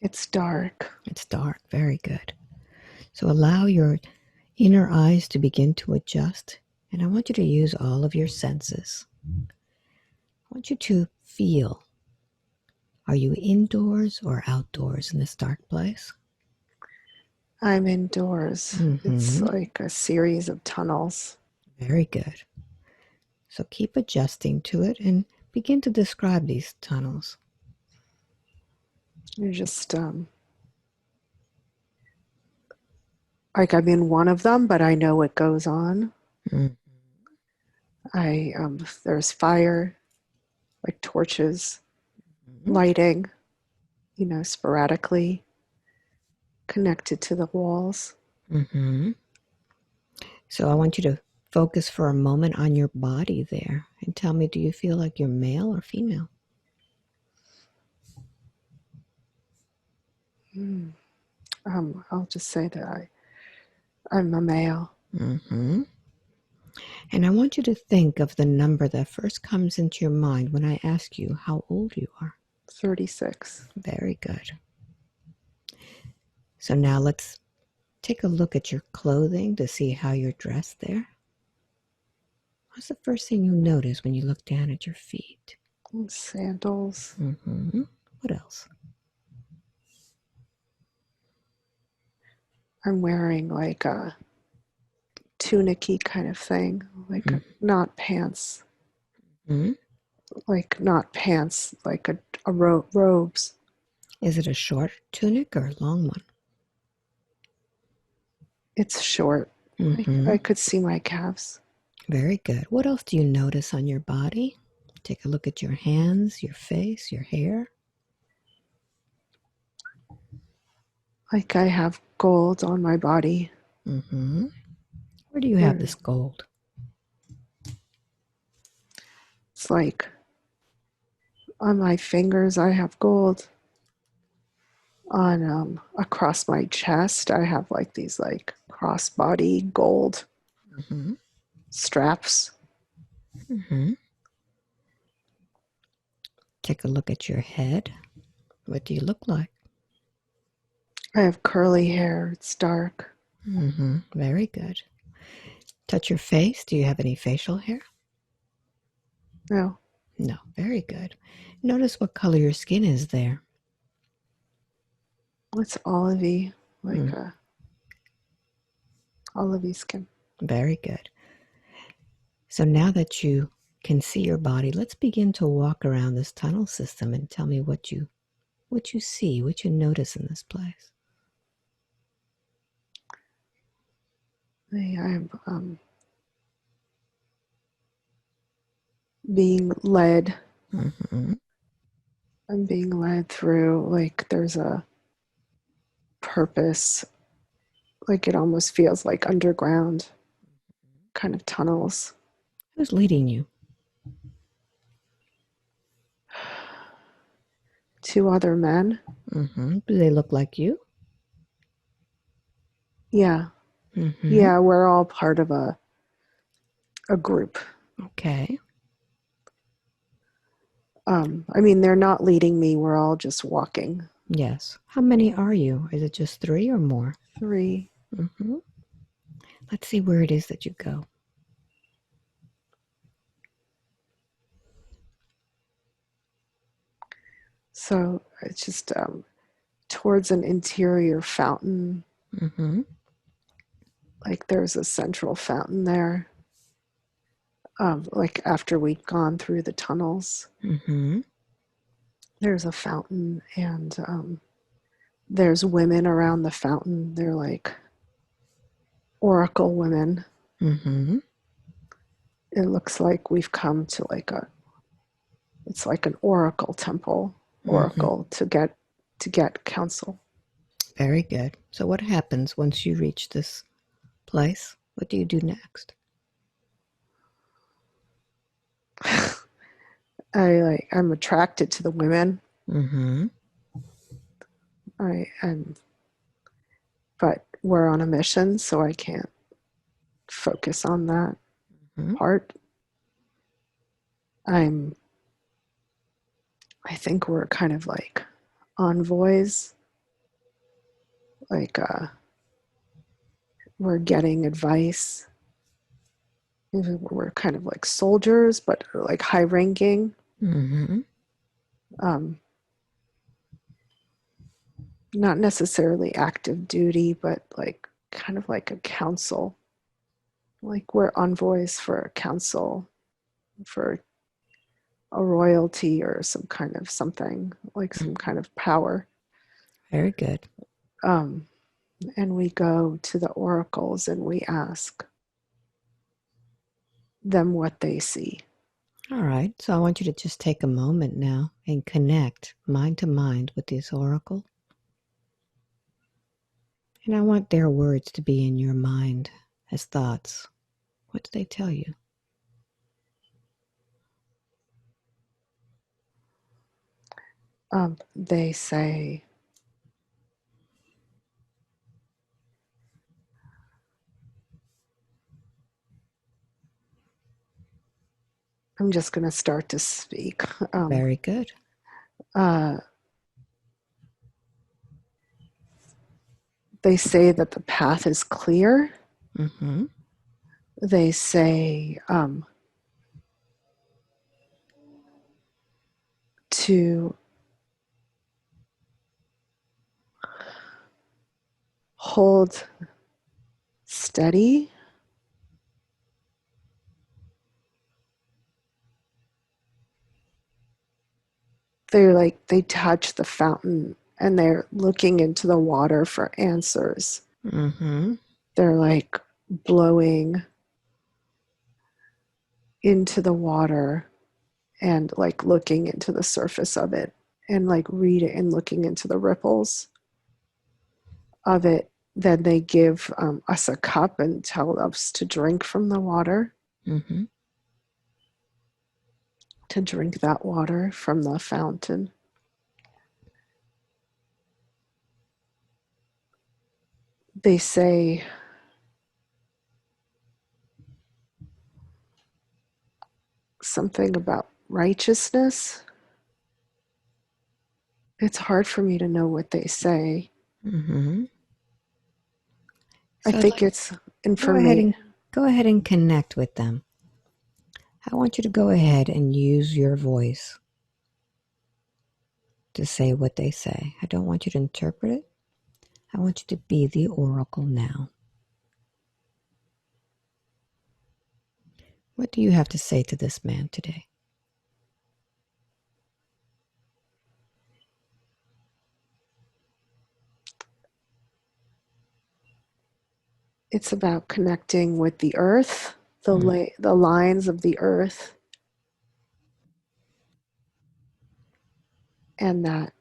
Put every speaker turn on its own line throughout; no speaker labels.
It's dark.
It's dark. Very good. So allow your inner eyes to begin to adjust. And I want you to use all of your senses. I want you to feel. Are you indoors or outdoors in this dark place?
I'm indoors. It's
Mm-hmm.
like a series of tunnels.
Very good. So keep adjusting to it and begin to describe these tunnels.
You're just like I'm in one of them, but I know what goes on.
Mm-hmm.
There's fire, like torches, lighting, sporadically connected to the walls.
Mm-hmm. So I want you to focus for a moment on your body there and tell me, do you feel like you're male or female?
I'll just say that I'm a male.
Mm-hmm. And I want you to think of the number that first comes into your mind when I ask you how old you are.
36.
Very good. So now let's take a look at your clothing to see how you're dressed there. What's the first thing you notice when you look down at your feet?
Sandals.
Mm-hmm. What else?
I'm wearing like a tunic-y kind of thing, like not pants,
Mm-hmm.
like a robes.
Is it a short tunic or a long one?
It's short.
Mm-hmm.
I could see my calves.
Very good. What else do you notice on your body? Take a look at your hands, your face, your hair.
Like I have gold on my body.
Mm-hmm. Where do you have this gold?
It's like on my fingers I have gold. On across my chest I have like these like crossbody gold
Mm-hmm.
straps.
Mm-hmm. Take a look at your head. What do you look like?
I have curly hair. It's dark.
Mm-hmm. Very good. Touch your face. Do you have any facial hair?
No,
No. Very good. Notice what color your skin is there.
it's olivey, like
Mm,
a olivey skin.
very good. So now that you can see your body, let's begin to walk around this tunnel system and tell me what you see, what you notice in this place.
I'm being led.
Mm-hmm.
I'm being led through, like there's a purpose, like it almost feels like underground kind of tunnels.
Who's leading you?
Two other men.
Mm-hmm. Do they look like you?
Yeah.
Mm-hmm.
Yeah, we're all part of a group.
Okay.
I mean, they're not leading me. We're all just walking.
Yes. How many are you? Is it just three or more?
Three.
Mm-hmm. Let's see where it is that you go.
So it's just towards an interior fountain.
Mm-hmm.
Like there's a central fountain there. Like after we'd gone through the tunnels,
Mm-hmm.
there's a fountain, and there's women around the fountain. They're like oracle women.
Mm-hmm.
It looks like we've come to it's like an oracle temple,
Mm-hmm.
oracle to get counsel.
Very good. So what happens once you reach this place? What do you do next?
I'm attracted to the women.
Mm-hmm.
I am, but we're on a mission, so I can't focus on that
Mm-hmm.
part. I'm I think we're kind of like envoys like we're getting advice. We're kind of like soldiers, but like high ranking.
Mm-hmm.
Um, not necessarily active duty, but like kind of like a council. Like we're envoys for a council, for a royalty or some kind of something, like some
Mm-hmm.
kind of power.
Very good.
Um, and we go to the oracles and we ask them what they see.
All right. So I want you to just take a moment now and connect mind to mind with this oracle. And I want their words to be in your mind as thoughts. What do they tell you?
They say, I'm just going to start to speak.
Very good.
Uh, they say that the path is clear.
Mm-hmm.
They say to hold steady. They're like, they touch the fountain and they're looking into the water for answers.
Mm-hmm.
They're like blowing into the water and like looking into the surface of it and like reading and looking into the ripples of it. Then they give us a cup and tell us to drink from the water,
Mm-hmm.
to drink that water from the fountain. They say something about righteousness. It's hard for me to know what they say.
Mm-hmm.
I
So I'd
think
like
it's
go ahead
information.
and go ahead and connect with them. I want you to go ahead and use your voice to say what they say. I don't want you to interpret it. I want you to be the oracle now. What do you have to say to this man today?
It's about connecting with the earth,
Mm-hmm.
the lines of the earth, and that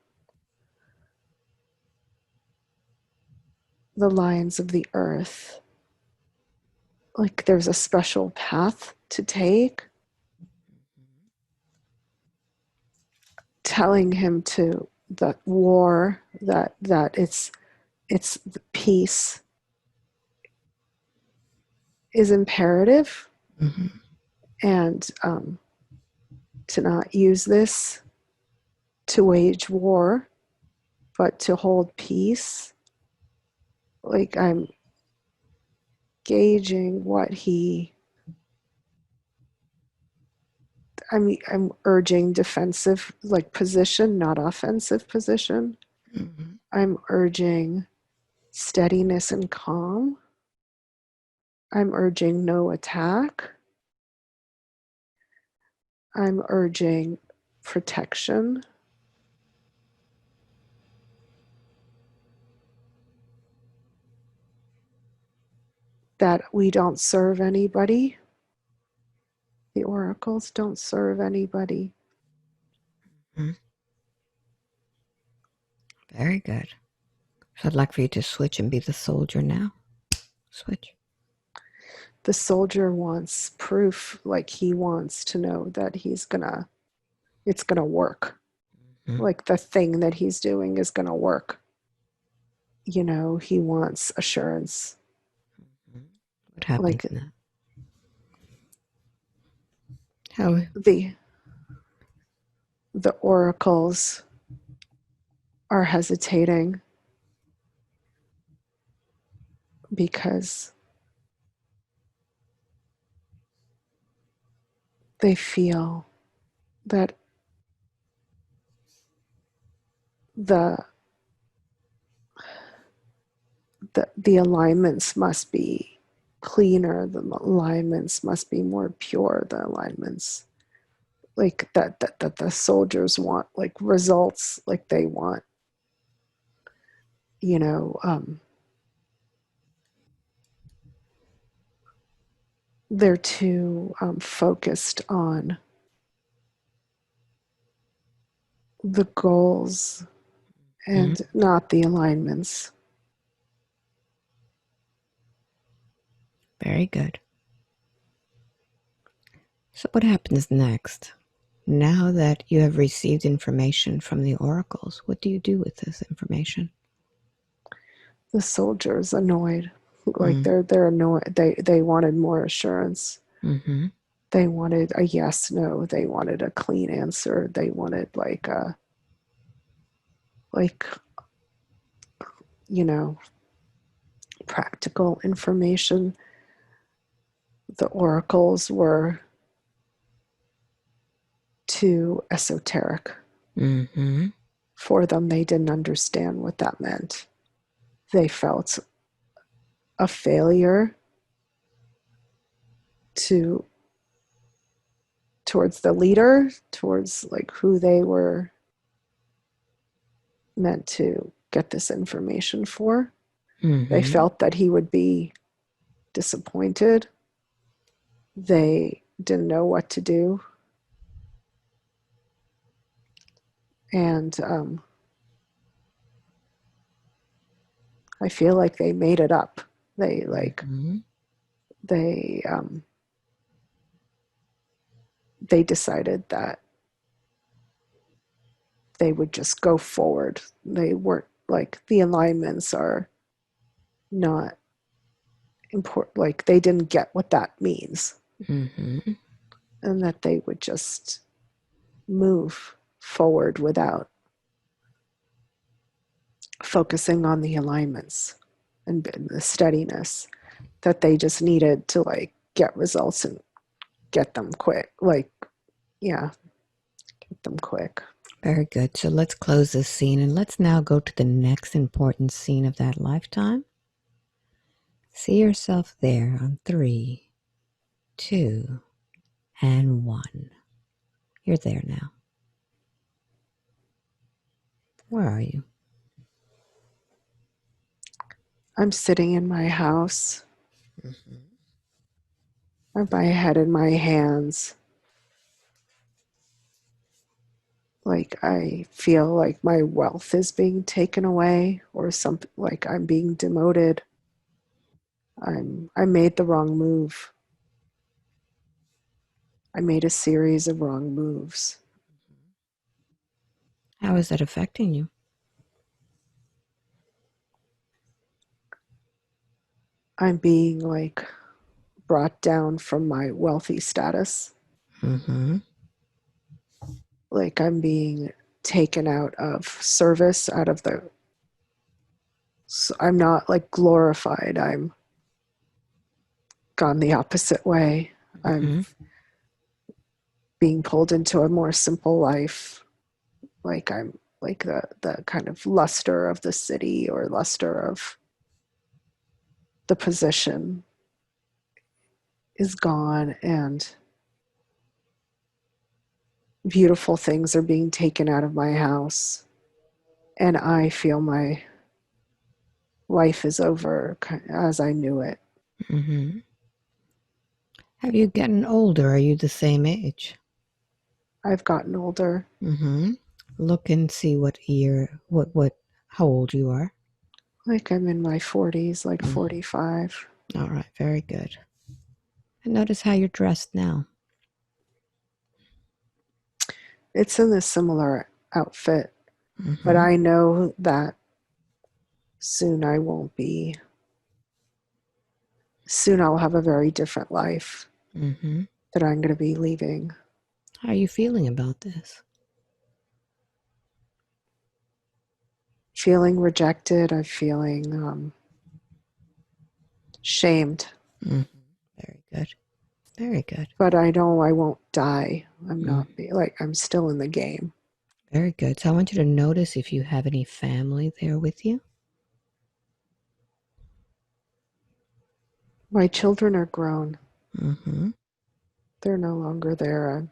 the lines of the earth, like there's a special path to take, telling him to that war, that it's the peace is imperative,
Mm-hmm.
and to not use this to wage war, but to hold peace. Like I'm gauging what I'm urging defensive like position, not offensive position.
Mm-hmm.
I'm urging steadiness and calm. I'm urging no attack. I'm urging protection. That we don't serve anybody. The oracles don't serve anybody.
Mm-hmm. Very good. So I'd like for you to switch and be the soldier now. Switch.
The soldier wants proof, like he wants to know that it's gonna work.
Mm-hmm.
Like the thing that he's doing is gonna work. You know, he wants assurance.
What happens
Like
now? How?
the the oracles are hesitating. because they feel that the the alignments must be cleaner, the alignments must be more pure, the alignments like that the soldiers want like results, like they want, you know, they're too focused on the goals
Mhm.
and not the alignments.
Very good. So, what happens next? Now that you have received information from the oracles, what do you do with this information?
The soldiers annoyed, like
Mm.
they're annoyed. They wanted more assurance.
Mm-hmm.
They wanted a yes no. They wanted a clean answer. They wanted like you know practical information. The oracles were too esoteric
Mm-hmm.
for them. They didn't understand what that meant. They felt a failure to towards the leader, towards like who they were meant to get this information for. They
Mm-hmm.
felt that he would be disappointed. They didn't know what to do. And I feel like they made it up. They like
Mm-hmm.
they they decided that they would just go forward. They weren't like the alignments are not important. Like they didn't get what that means,
Mm-hmm.
and that they would just move forward without focusing on the alignments and the steadiness, that they just needed to like get results and get them quick. Like, yeah, get them quick.
Very good. So let's close this scene and let's now go to the next important scene of that lifetime. See yourself there on 3, 2, and 1. You're there now. Where are you?
I'm sitting in my house.
Mm-hmm.
I have my head in my hands. Like I feel like my wealth is being taken away, or something, like I'm being demoted. I made the wrong move. I made a series of wrong moves.
How is that affecting you?
I'm being like brought down from my wealthy status.
Mm-hmm.
Like I'm being taken out of service, out of the, so I'm not like glorified. I'm gone the opposite way. I'm
Mm-hmm.
being pulled into a more simple life. Like I'm like the kind of luster of the city or luster of the position is gone, and beautiful things are being taken out of my house, and I feel my life is over as I knew it.
Mm-hmm. Have you gotten older? Are you the same age?
I've gotten older.
Mm-hmm. Look and see what year, how old you are.
Like I'm in my 40s, like
Mm.
45.
All right, very good. And notice how you're dressed now.
It's in a similar outfit, but
Mm-hmm.
I know that soon I won't be, soon I'll have a very different life
Mm-hmm.
that I'm going to be leaving.
How are you feeling about this?
Feeling rejected, I'm feeling shamed.
Mhm. Very good. Very good.
But I know I won't die. I'm
Mm.
not like I'm still in the game.
Very good. So I want you to notice if you have any family there with you.
My children are grown.
Mm-hmm.
They're no longer there. I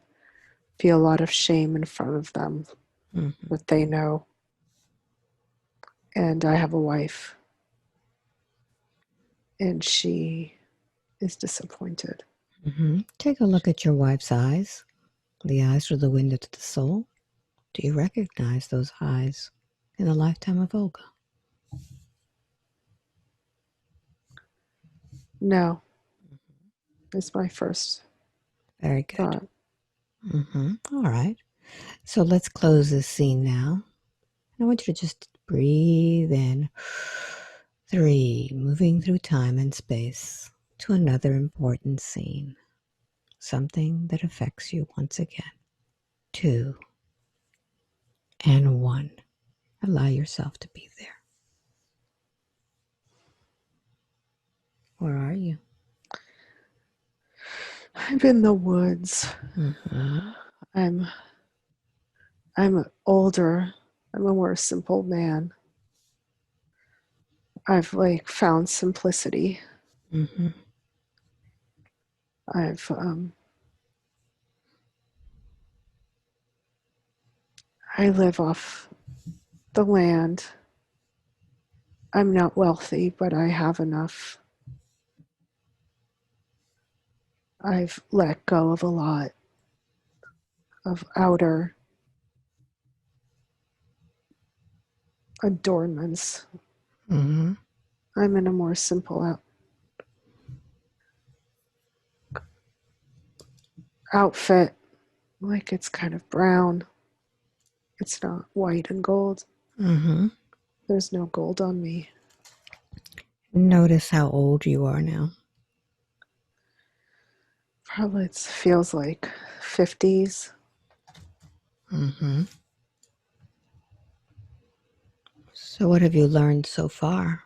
feel a lot of shame in front of them,
Mm-hmm.
but they know. And I have a wife, and she is disappointed.
Mm-hmm. Take a look at your wife's eyes. The eyes are the window to the soul. Do you recognize those eyes in the lifetime of Olga?
No, is my first
Very good.
thought.
Mm-hmm. All right. So let's close this scene now. And I want you to just breathe in. 3, moving through time and space to another important scene. Something that affects you once again. 2 and 1. Allow yourself to be there. Where are you?
I'm in the woods.
Mm-hmm.
I'm I'm older. I'm a more simple man. I've like found simplicity.
Mm-hmm.
I've I live off the land. I'm not wealthy, but I have enough. I've let go of a lot of outer adornments.
Mm-hmm.
I'm in a more simple outfit. Like it's kind of brown. It's not white and gold.
Mm-hmm.
There's no gold on me.
Notice how old you are now.
Probably it feels like 50s.
Mm-hmm. So what have you learned so far?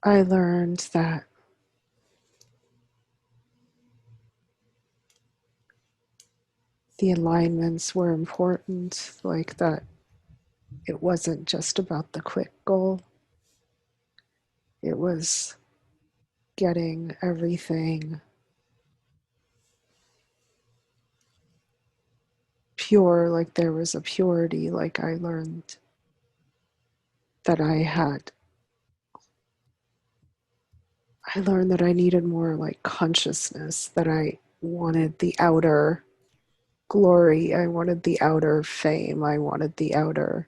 I learned that the alignments were important, like that it wasn't just about the quick goal. It was getting everything pure, like there was a purity, like I learned that I learned that I needed more like consciousness, that I wanted the outer glory, I wanted the outer fame, I wanted the outer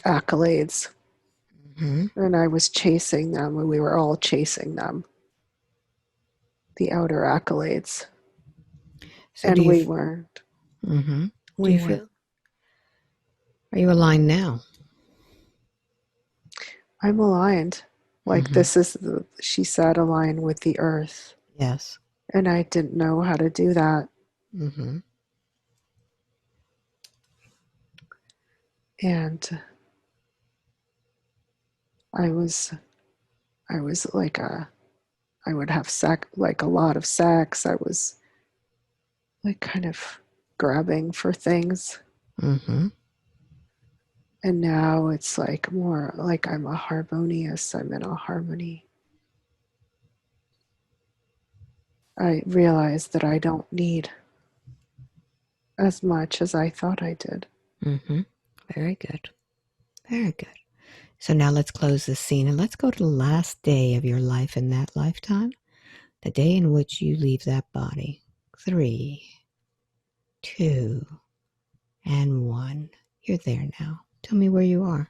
accolades.
Mm-hmm.
And I was chasing them, and we were all chasing them, the outer accolades.
So do
And
you?
we weren't.
Mm-hmm. Do
We
you feel?
weren't.
Are you aligned now?
I'm aligned. Like
Mm-hmm.
this is she said, align with the earth.
Yes.
And I didn't know how to do that.
Mm-hmm.
And I was I was like I would have like a lot of sex. I was like kind of grabbing for things.
Mm-hmm.
And now it's like more like I'm a harmonious, I'm in a harmony. I realize that I don't need as much as I thought I did.
Mm-hmm. Very good. Very good. So now let's close this scene and let's go to the last day of your life in that lifetime, the day in which you leave that body. 3, 2, and 1. You're there now. Tell me where you are.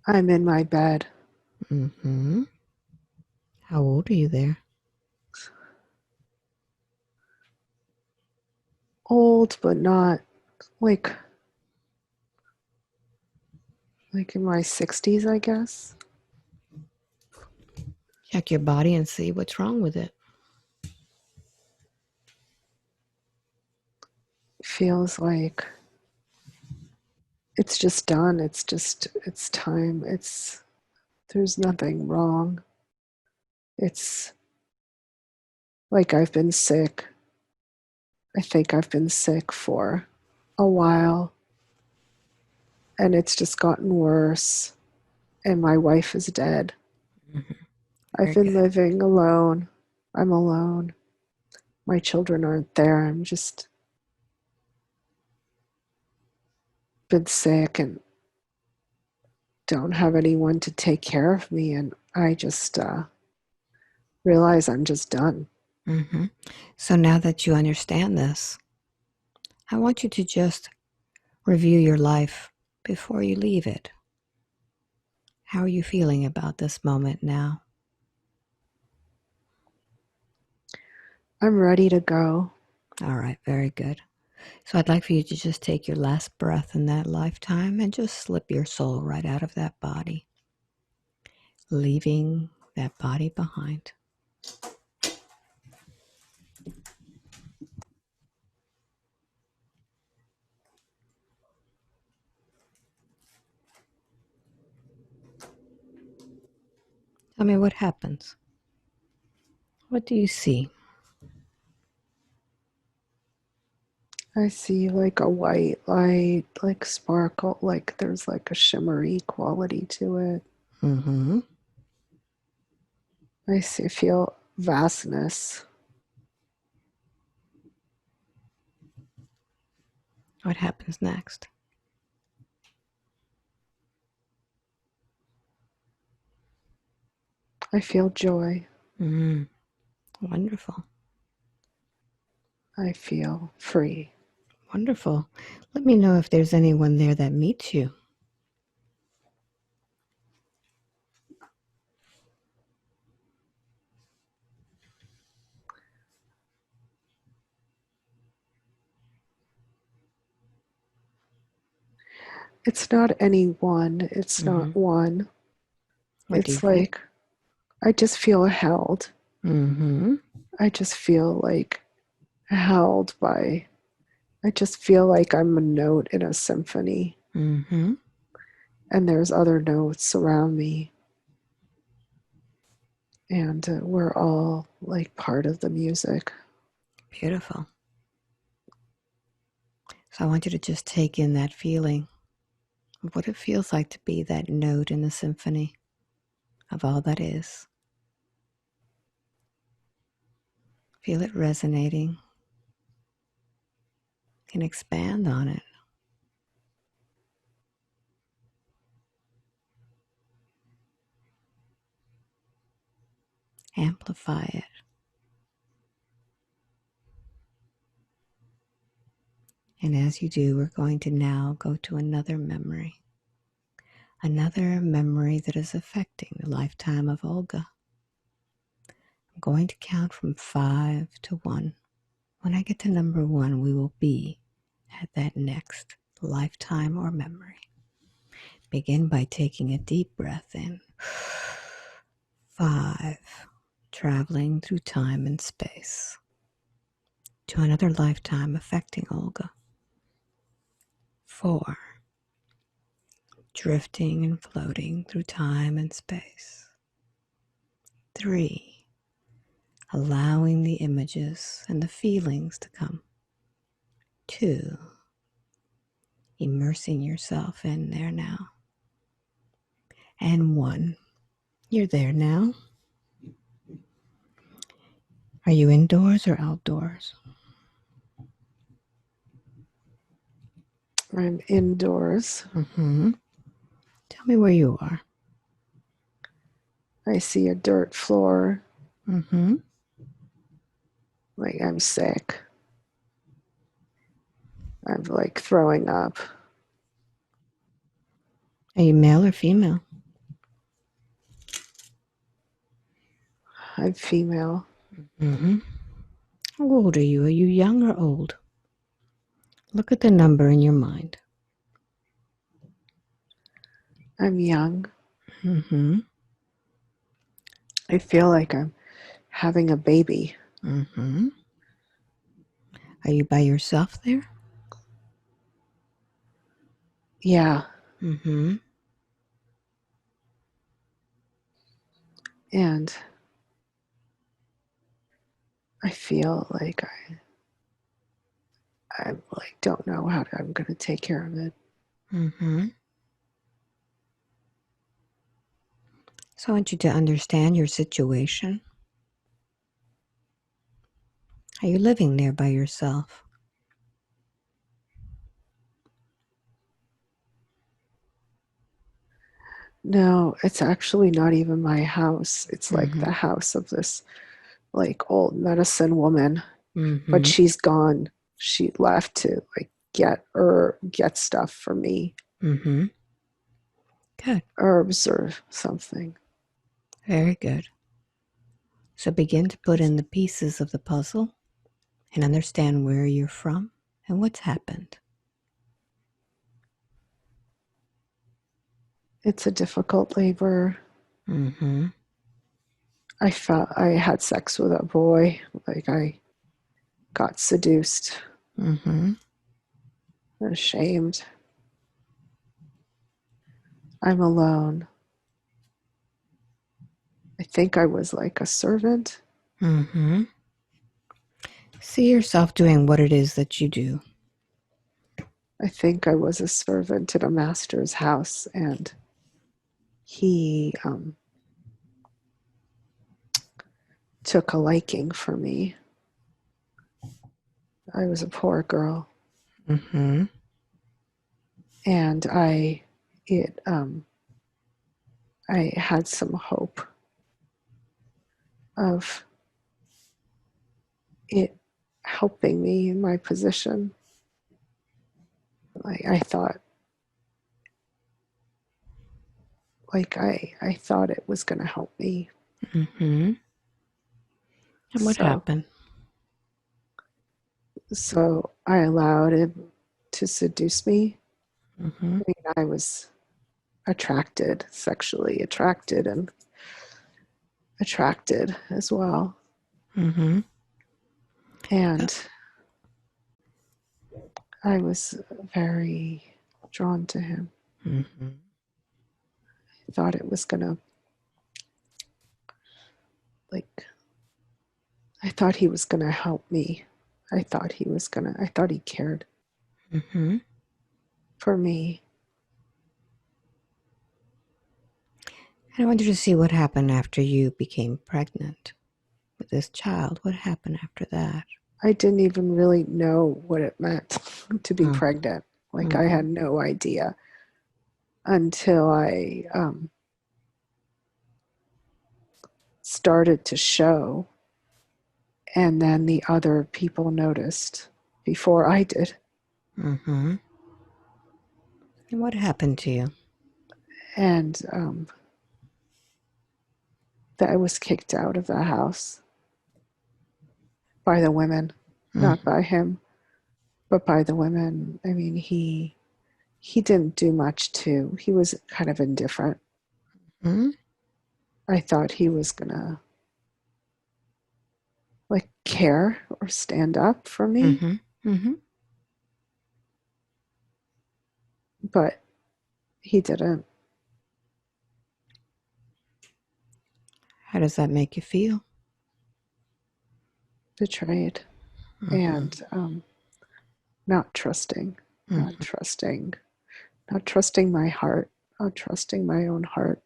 I'm in my bed,
Mm-hmm. How old are you there?
old but not like in my 60s, I guess.
Check your body and see what's wrong with it.
Feels like it's just done. It's time. There's nothing wrong. It's like I've been sick. I think I've been sick for a while, and it's just gotten worse. And my wife is dead.
Mhm.
I've
Very
been
good.
living alone. I'm alone. My children aren't there. I'm just been sick and don't have anyone to take care of me. And I just realize I'm just done.
Hmm. So now that you understand this, I want you to just review your life before you leave it. How are you feeling about this moment now?
I'm ready to go.
All right, very good. So I'd like for you to just take your last breath in that lifetime and just slip your soul right out of that body, leaving that body behind. Tell me what happens. What do you see?
I see like a white light, like sparkle, like there's like a shimmery quality to it.
Mm-hmm.
Feel vastness.
What happens next?
I feel joy.
Mm, wonderful.
I feel free.
Wonderful. Let me know if there's anyone there that meets you.
It's not any one. It's
Mm-hmm.
not one.
What do you
It's
feel?
like I just feel held.
Mm-hmm.
I just feel like held by, I just feel like I'm a note in a symphony
Mm-hmm.
and there's other notes around me. And we're all like part of the music.
Beautiful. So I want you to just take in that feeling of what it feels like to be that note in the symphony of all that is. Feel it resonating and expand on it. Amplify it. And as you do, we're going to now go to another memory that is affecting the lifetime of Olga. I'm going to count from 5 to 1. When I get to number 1, we will be at that next lifetime or memory. Begin by taking a deep breath in. 5, traveling through time and space to another lifetime affecting Olga. 4, drifting and floating through time and space. 3, allowing the images and the feelings to come. 2, immersing yourself in there now. And 1, you're there now. Are you indoors or outdoors?
I'm indoors.
Mm-hmm. Tell me where you are.
I see a dirt floor,
Mm-hmm.
like I'm sick. I'm like throwing up.
Are you male or female?
I'm female.
Mm-hmm. How old are you? Are you young or old? Look at the number in your mind.
I'm young.
Mm-hmm.
I feel like I'm having a baby.
Mm-hmm. Are you by yourself there?
Yeah.
Mm-hmm.
And I feel like I like don't know how I'm going to take care of it.
Mm-hmm. So I want you to understand your situation. Are you living there by yourself?
No, it's actually not even my house. It's like
Mm-hmm.
the house of this like old medicine woman, but
Mm-hmm.
she's gone. She left to like get stuff for me,
Mm-hmm. Good.
herbs or something.
Very good. So begin to put in the pieces of the puzzle and understand where you're from and what's happened.
It's a difficult labor.
Mm-hmm.
I felt I had sex with a boy. Like I got seduced,
Mm-hmm.
ashamed. I'm alone. I think I was like a servant.
Mm-hmm. See yourself doing what it is that you do.
I think I was a servant in a master's house, and he took a liking for me. I was a poor girl,
Mm-hmm.
and it I had some hope of it helping me in my position. Like I thought it was going to help me.
Mm-hmm. And what
So
happened?
so I allowed him to seduce me.
Mm-hmm.
I mean, I was attracted, sexually attracted, and attracted as well.
Mm-hmm.
And I was very drawn to him.
Mm-hmm.
I thought it was gonna, like, I thought he was gonna help me. I thought he cared
Mm-hmm.
for me.
And I want you to see what happened after you became pregnant with this child. What happened after that?
I didn't even really know what it meant to be
Mm-hmm.
pregnant. Like, I had no idea until I started to show, and then the other people noticed before I did.
Mm-hmm. And what happened to you?
And that I was kicked out of the house by the women, not
Mm-hmm.
by him, but by the women. I mean, he didn't do much too. He was kind of indifferent. I thought he was gonna like care or stand up for me,
Mm-hmm. Mm-hmm.
but he didn't.
How does that make you feel?
Betrayed
Mm-hmm.
and not trusting, not
Mm-hmm.
trusting, not trusting my heart, not trusting my own heart,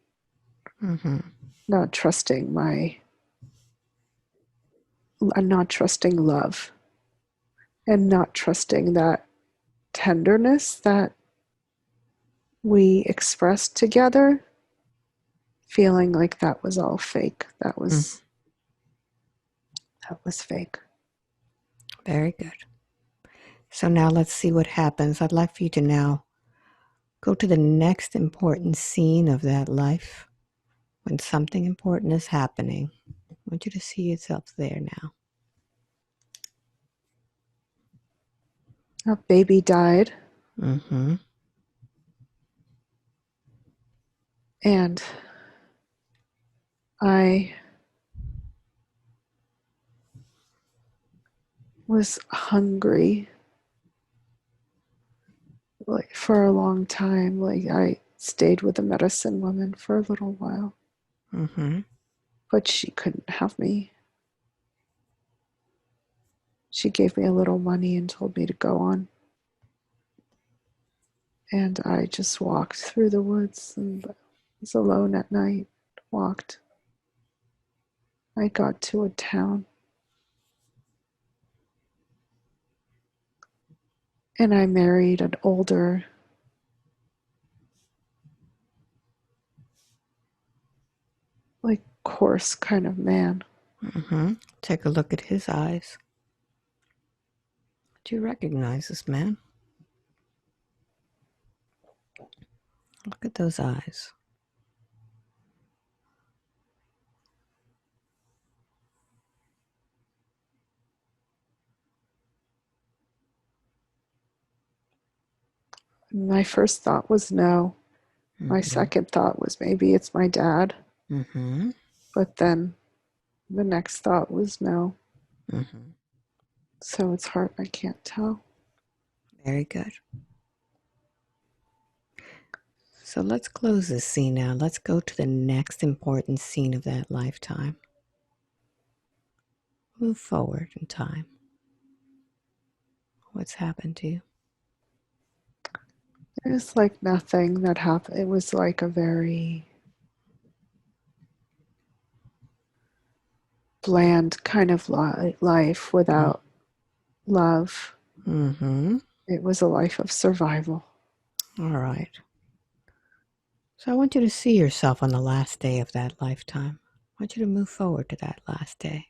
Mm-hmm.
not trusting not trusting love, and not trusting that tenderness that we expressed together, feeling like that was all fake. That was fake.
Very good. So now let's see what happens. I'd like for you to now go to the next important scene of that life when something important is happening. I want you to see yourself there now.
A baby died,
Mm-hmm.
and I was hungry like for a long time. Like I stayed with the medicine woman for a little while,
Mm-hmm.
but she couldn't have me. She gave me a little money and told me to go on. And I just walked through the woods and was alone at night. Walked. I got to a town and I married an older, like coarse kind of man.
Mm-hmm. Take a look at his eyes. Do you recognize this man? Look at those eyes.
My first thought was no. My
Mm-hmm.
second thought was maybe it's my dad.
Mm-hmm.
But then the next thought was no.
Mm-hmm.
So it's hard. I can't tell.
Very good. So let's close this scene now. Let's go to the next important scene of that lifetime. Move forward in time. What's happened to you?
It was like nothing that happened. It was like a very bland kind of life without love.
Mm-hmm.
It was a life of survival.
All right. So I want you to see yourself on the last day of that lifetime. I want you to move forward to that last day.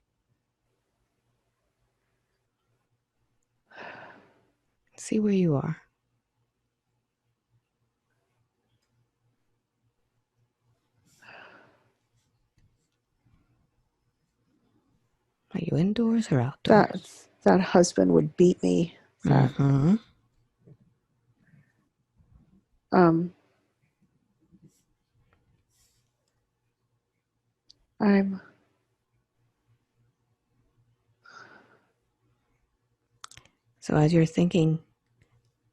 See where you are. Are you indoors or
That
outdoors?
that husband would beat me. That
Mm-hmm.
um I'm
So as you're thinking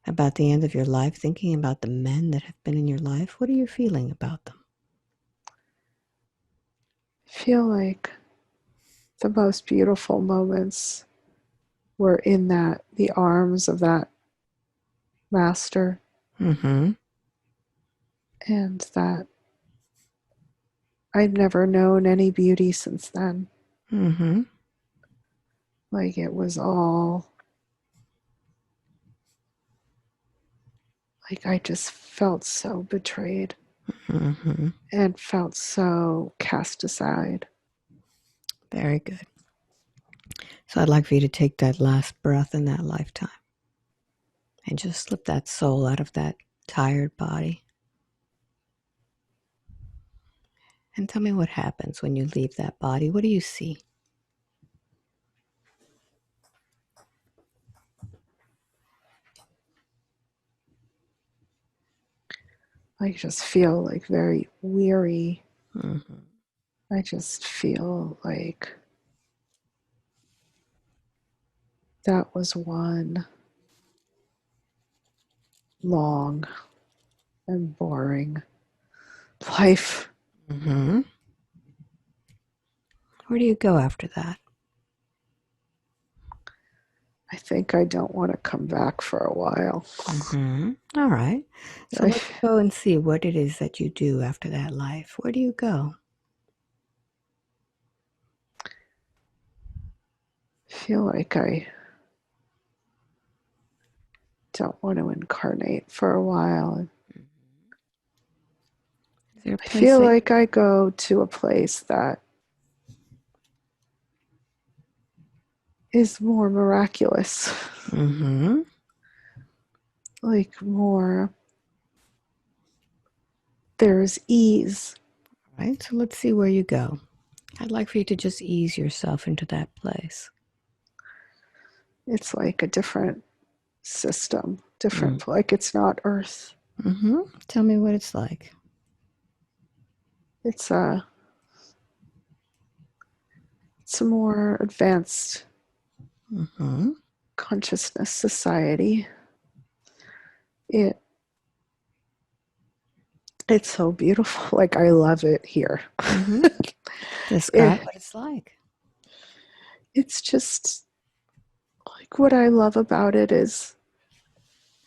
about the end of your life, thinking about the men that have been in your life, what are you feeling about them?
feel like the most beautiful moments were in the arms of that master,
Mm-hmm.
and that I've never known any beauty since then.
Mm-hmm.
Like it was all like I just felt so betrayed
Mm-hmm.
and felt so cast aside.
Very good. So I'd like for you to take that last breath in that lifetime and just slip that soul out of that tired body. And tell me what happens when you leave that body. What do you see?
I just feel like very weary.
Mm-hmm.
I just feel like that was one long and boring life.
Mm-hmm. Where do you go after that?
I think I don't want to come back for a while.
Mm-hmm. All right. So
I
let's go and see what it is that you do after that life. Where do you go?
feel like I don't want to incarnate for a while.
Is there a
I
place
feel
that?
like I go to a place that is more miraculous,
Mm-hmm.
like more, there's ease.
All right. So let's see where you go. I'd like for you to just ease yourself into that place.
It's like a different system,
Mm.
different, like it's not Earth.
Mm-hmm. Tell me what it's like.
It's it's a more advanced
Mm-hmm.
consciousness society. it it's so beautiful. Like I love it here.
Mm-hmm. Describe
it,
what it's like.
it's just like what I love about it is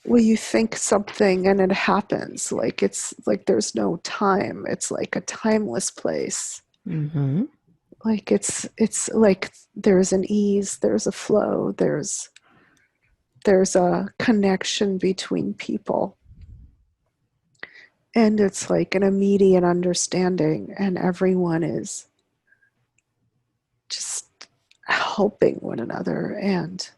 well, you think something and it happens. Like it's like there's no time. It's like a timeless place.
Mm-hmm.
Like it's like there's an ease, there's a flow, there's a connection between people. And it's like an immediate understanding and everyone is just helping one another and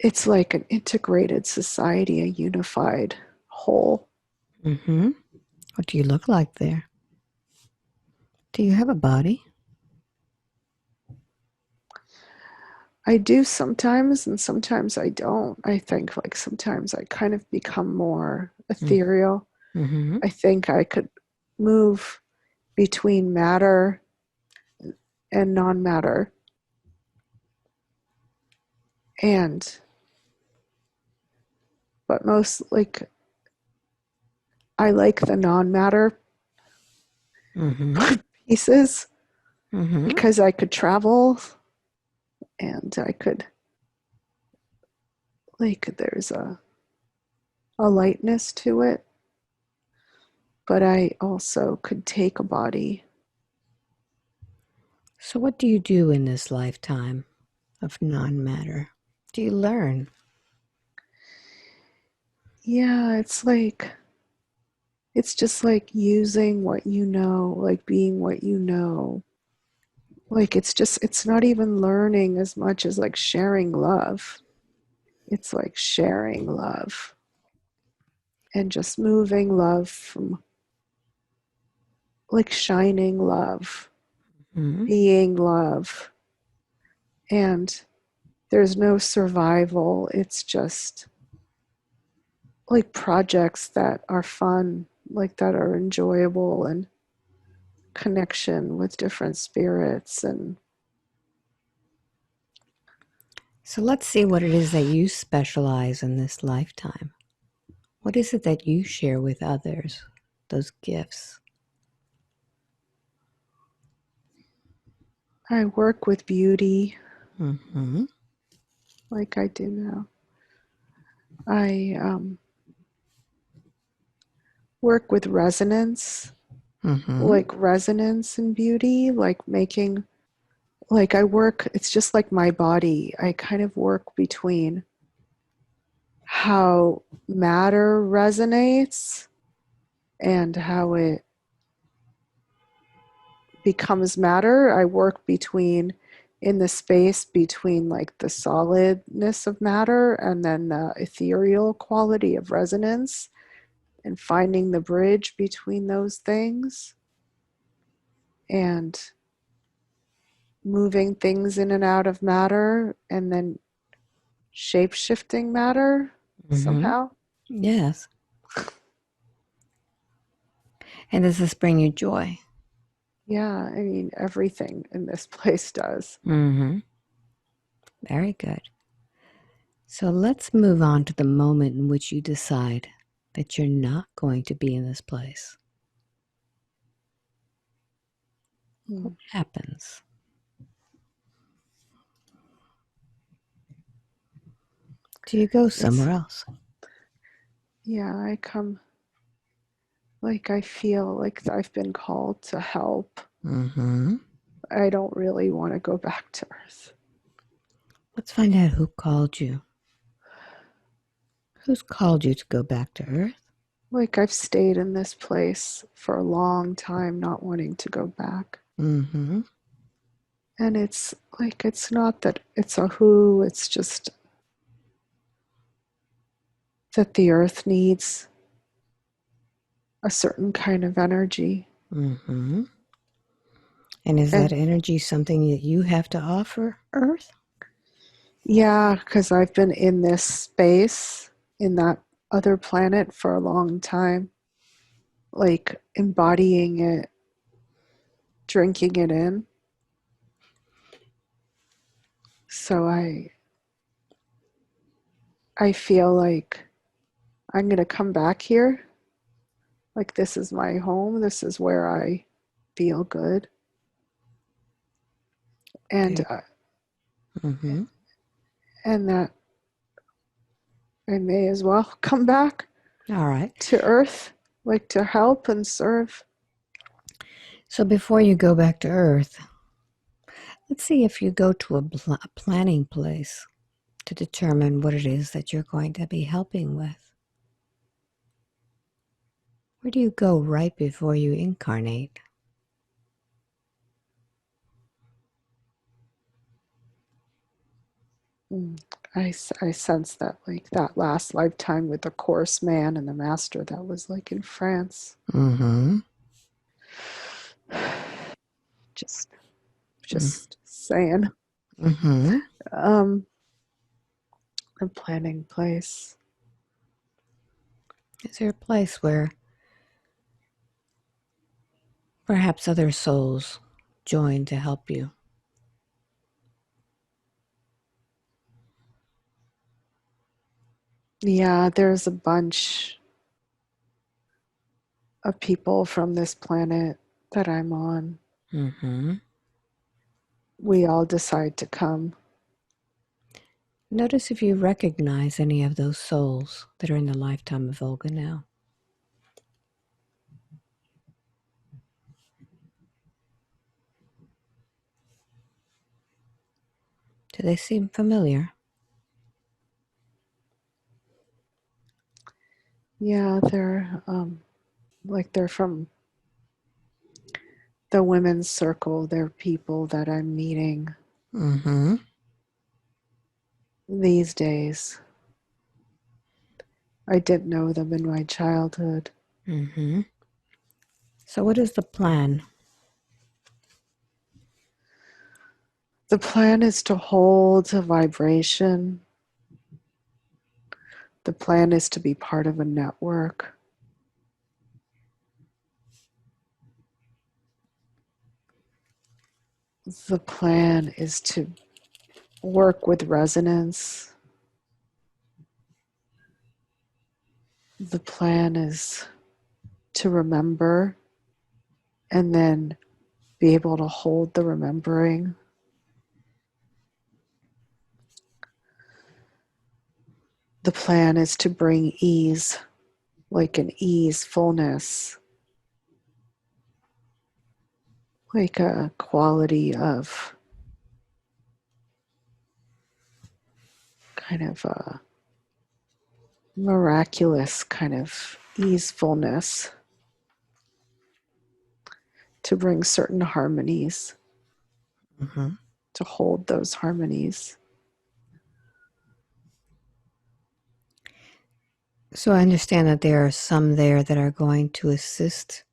it's like an integrated society, a unified whole.
Mm-hmm. What do you look like there? Do you have a body?
I do sometimes, and sometimes I don't. I think like sometimes I kind of become more ethereal.
Mm-hmm.
I think I could move between matter and non matter. And, but most like, I like the non matter
Mm-hmm.
pieces
Mm-hmm.
because I could travel and I could, like, there's a lightness to it. But I also could take a body.
So what do you do in this lifetime of non-matter? Do you learn?
Yeah, it's like, it's just like using what you know, like being what you know. Like it's just, it's not even learning as much as like sharing love. It's like sharing love and just moving love from like shining love,
Mm-hmm.
being love. And there's no survival. It's just like projects that are fun, like that are enjoyable and connection with different spirits and
So let's see what it is that you specialize in this lifetime. What is it that you share with others? Those gifts.
I work with beauty
Mm-hmm.
like I do now. I work with resonance,
Mm-hmm.
like resonance and beauty, like making, like I work, it's just like my body. I kind of work between how matter resonates and how it becomes matter. I work between in the space between like the solidness of matter and then the ethereal quality of resonance and finding the bridge between those things and moving things in and out of matter and then shape shifting matter
Mm-hmm.
somehow.
Yes. And does this bring you joy?
Yeah, I mean, everything in this place does.
Mm-hmm. Very good. So let's move on to the moment in which you decide that you're not going to be in this place. What
Hmm.
happens? Do you go
It's,
somewhere else?
yeah, I come like I feel like I've been called to help.
Mm-hmm.
I don't really want to go back to Earth.
Let's find out who called you. Who's called you to go back to Earth?
Like I've stayed in this place for a long time, not wanting to go back.
Mm-hmm.
And it's like, it's not that it's a who, it's just that the Earth needs a certain kind of energy.
Mm-hmm. And is that
And
energy something that you have to offer Earth?
yeah, because I've been in this space, in that other planet for a long time, like embodying it, drinking it in. So I feel like I'm going to come back here. Like this is my home. This is where I feel good. And
Okay. Mm-hmm.
and that I may as well come back
All right.
to Earth, like to help and serve.
So before you go back to Earth, let's see if you go to a planning place to determine what it is that you're going to be helping with. Where do you go right before you incarnate?
Mm. I sense that like that last lifetime with the course man and the master that was like in France.
Mm-hmm.
Just just saying.
Mm-hmm.
Um, a planning place.
Is there a place where perhaps other souls join to help you?
Yeah, there's a bunch of people from this planet that I'm on.
Mm-hmm.
We all decide to come.
Notice if you recognize any of those souls that are in the lifetime of Olga now. Do they seem familiar?
Yeah, they're like they're from the women's circle. They're people that I'm meeting
Mm-hmm.
these days. I didn't know them in my childhood.
Mm-hmm. So what is the plan?
The plan is to hold a vibration. The plan is to be part of a network. The plan is to work with resonance. The plan is to remember and then be able to hold the remembering. The plan is to bring ease, like an easefulness, like a quality of kind of a miraculous kind of easefulness to bring certain harmonies,
Mm-hmm.
to hold those harmonies.
So I understand that there are some there that are going to assist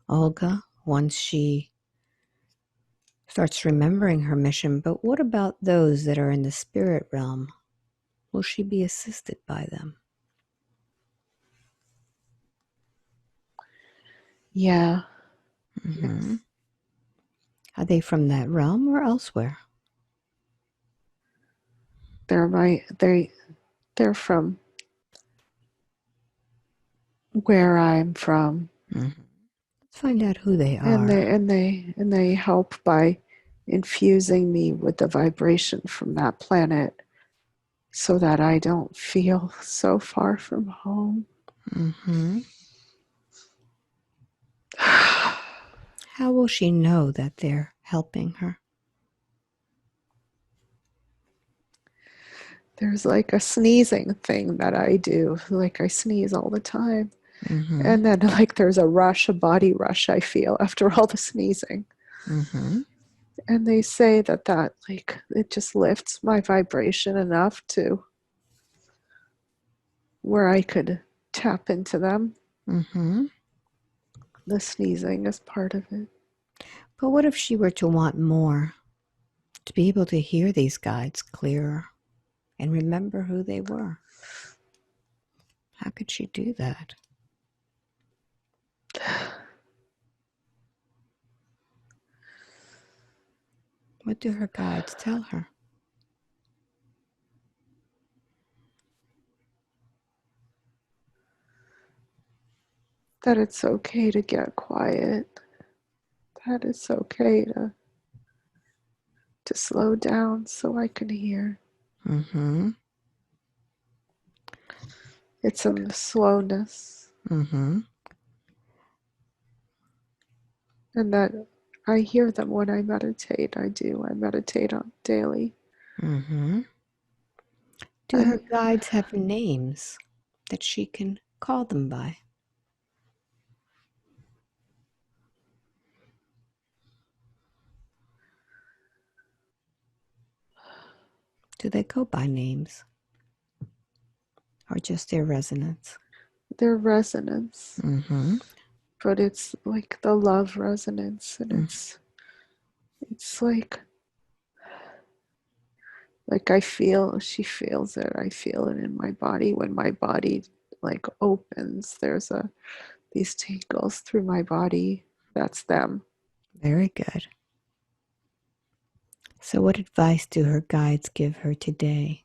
Olga once she starts remembering her mission. But what about those that are in the spirit realm? Will she be assisted by them?
Yeah,
Mm-hmm.
yes.
Are they from that realm or elsewhere?
They're from where I'm from.
Mm-hmm. Let's find out who they
And
are.
they help by infusing me with the vibration from that planet so that I don't feel so far from home.
Mm-hmm. How will she know that they're helping her?
There's like a sneezing thing that I do, like I sneeze all the time.
Mm-hmm.
And then like there's a rush, a body rush I feel after all the sneezing.
Mm-hmm.
And they say that like it just lifts my vibration enough to where I could tap into them.
Mm-hmm.
The sneezing is part of it.
But what if she were to want more, to be able to hear these guides clearer and remember who they were? How could she do that? What do her guides tell her?
that it's okay to get quiet, that it's okay to slow down so I can hear.
Mm-hmm.
It's in the slowness,
Mm-hmm.
and that I hear them when I meditate. I do. I meditate on daily.
Mm-hmm. Do her
I,
guides have names that she can call them by? Do they go by names or just their resonance?
their resonance,
Mm-hmm.
but it's like the love resonance, and it's like I feel, she feels it. I feel it in my body when my body like opens. There's a these tingles through my body. That's them.
Very good. So what advice do her guides give her today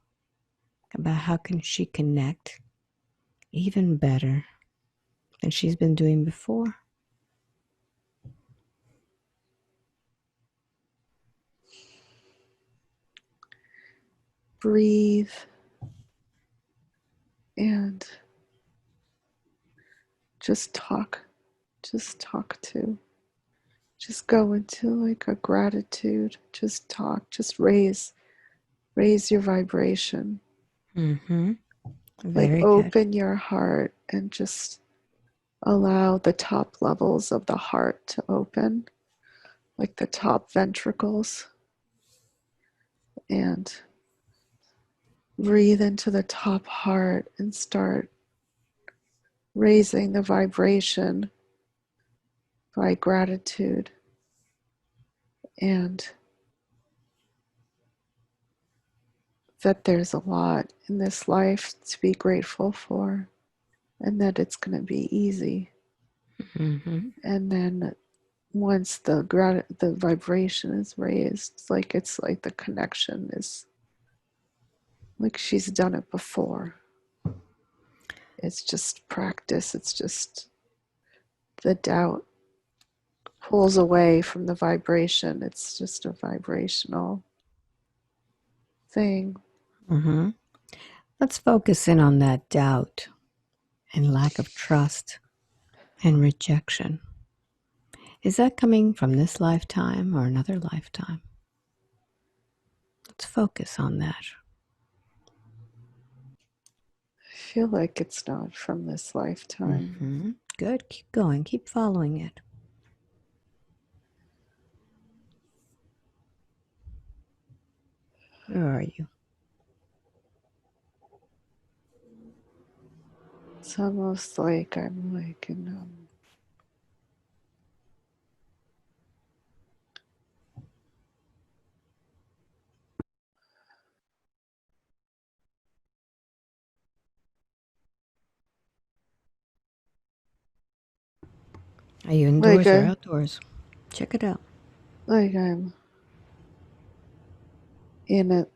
about how can she connect even better than she's been doing before?
Breathe and just talk. Just talk to. Just go into like a gratitude. Just talk. Just raise your vibration.
Mm-hmm.
Like
Very good.
open your heart and just allow the top levels of the heart to open, like the top ventricles, and breathe into the top heart and start raising the vibration by gratitude and that there's a lot in this life to be grateful for and that it's going to be easy.
Mm-hmm.
And then once the vibration is raised, it's like the connection is like she's done it before. It's just practice. It's just the doubt pulls away from the vibration. It's just a vibrational thing.
Mm-hmm. Let's focus in on that doubt and lack of trust and rejection. Is that coming from this lifetime or another lifetime? Let's focus on that.
I feel like it's not from this lifetime.
Mm-hmm. Good. Keep going. Keep following it. Where are you?
It's almost like I'm like in
Are you
like
indoors or
a
outdoors? Check it out.
like I'm in it.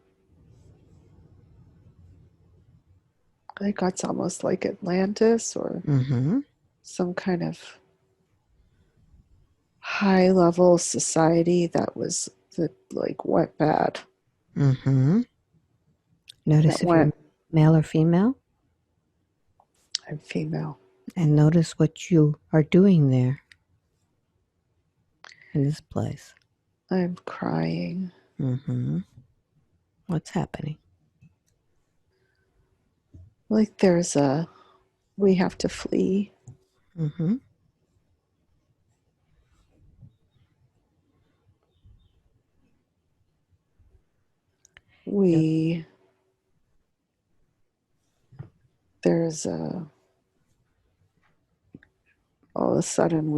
Like it's almost like Atlantis or
Mm-hmm.
some kind of high level society that like went bad.
Mm-hmm.
That
Notice if you're
went.
male or female,
I'm female.
and notice what you are doing there in this place.
I'm crying.
Mm-hmm. What's happening?
Like we have to flee.
Mm-hmm. Yep.
We there's a All of a sudden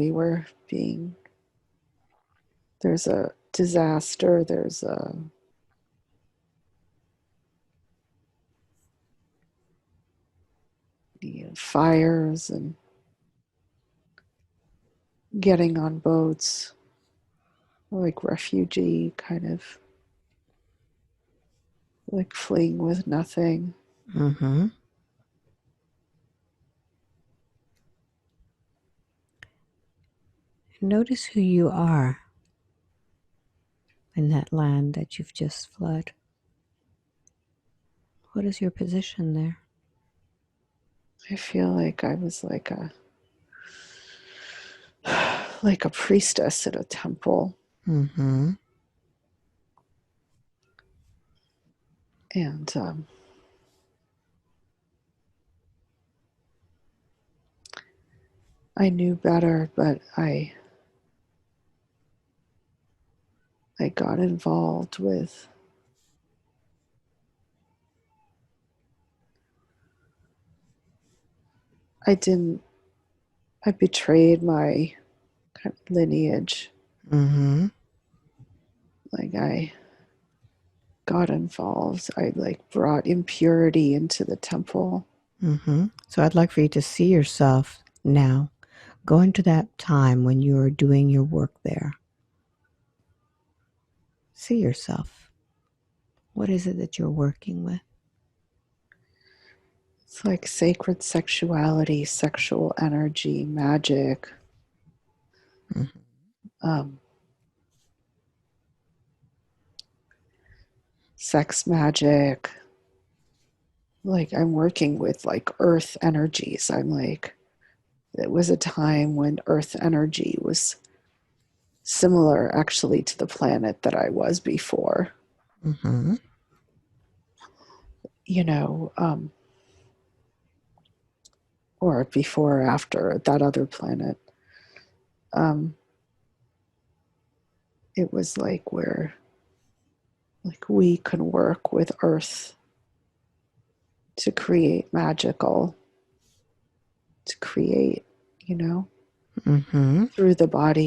there's a disaster. There's a fires and getting on boats, like refugee kind of like fleeing with nothing.
Mm-hmm. notice who you are in that land that you've just fled. What is your position there?
I feel like I was like a priestess at a temple.
Mm-hmm.
And I knew better, but I got involved with I didn't I betrayed my kind of lineage.
Mm-hmm.
Like I got involved. I like brought impurity into the temple.
Mm-hmm. So I'd like for you to see yourself now. Go into that time when you were doing your work there. See yourself. What is it that you're working with?
It's like sacred sexuality, sexual energy, magic,
Mm-hmm.
um, sex magic. Like I'm working with like earth energies. I'm like, it was a time when earth energy was similar actually to the planet that I was before,
Mm-hmm.
you know, or before or after that other planet. Um, it was like where like we can work with earth to create magical, to create, you know,
Mm-hmm.
through the body,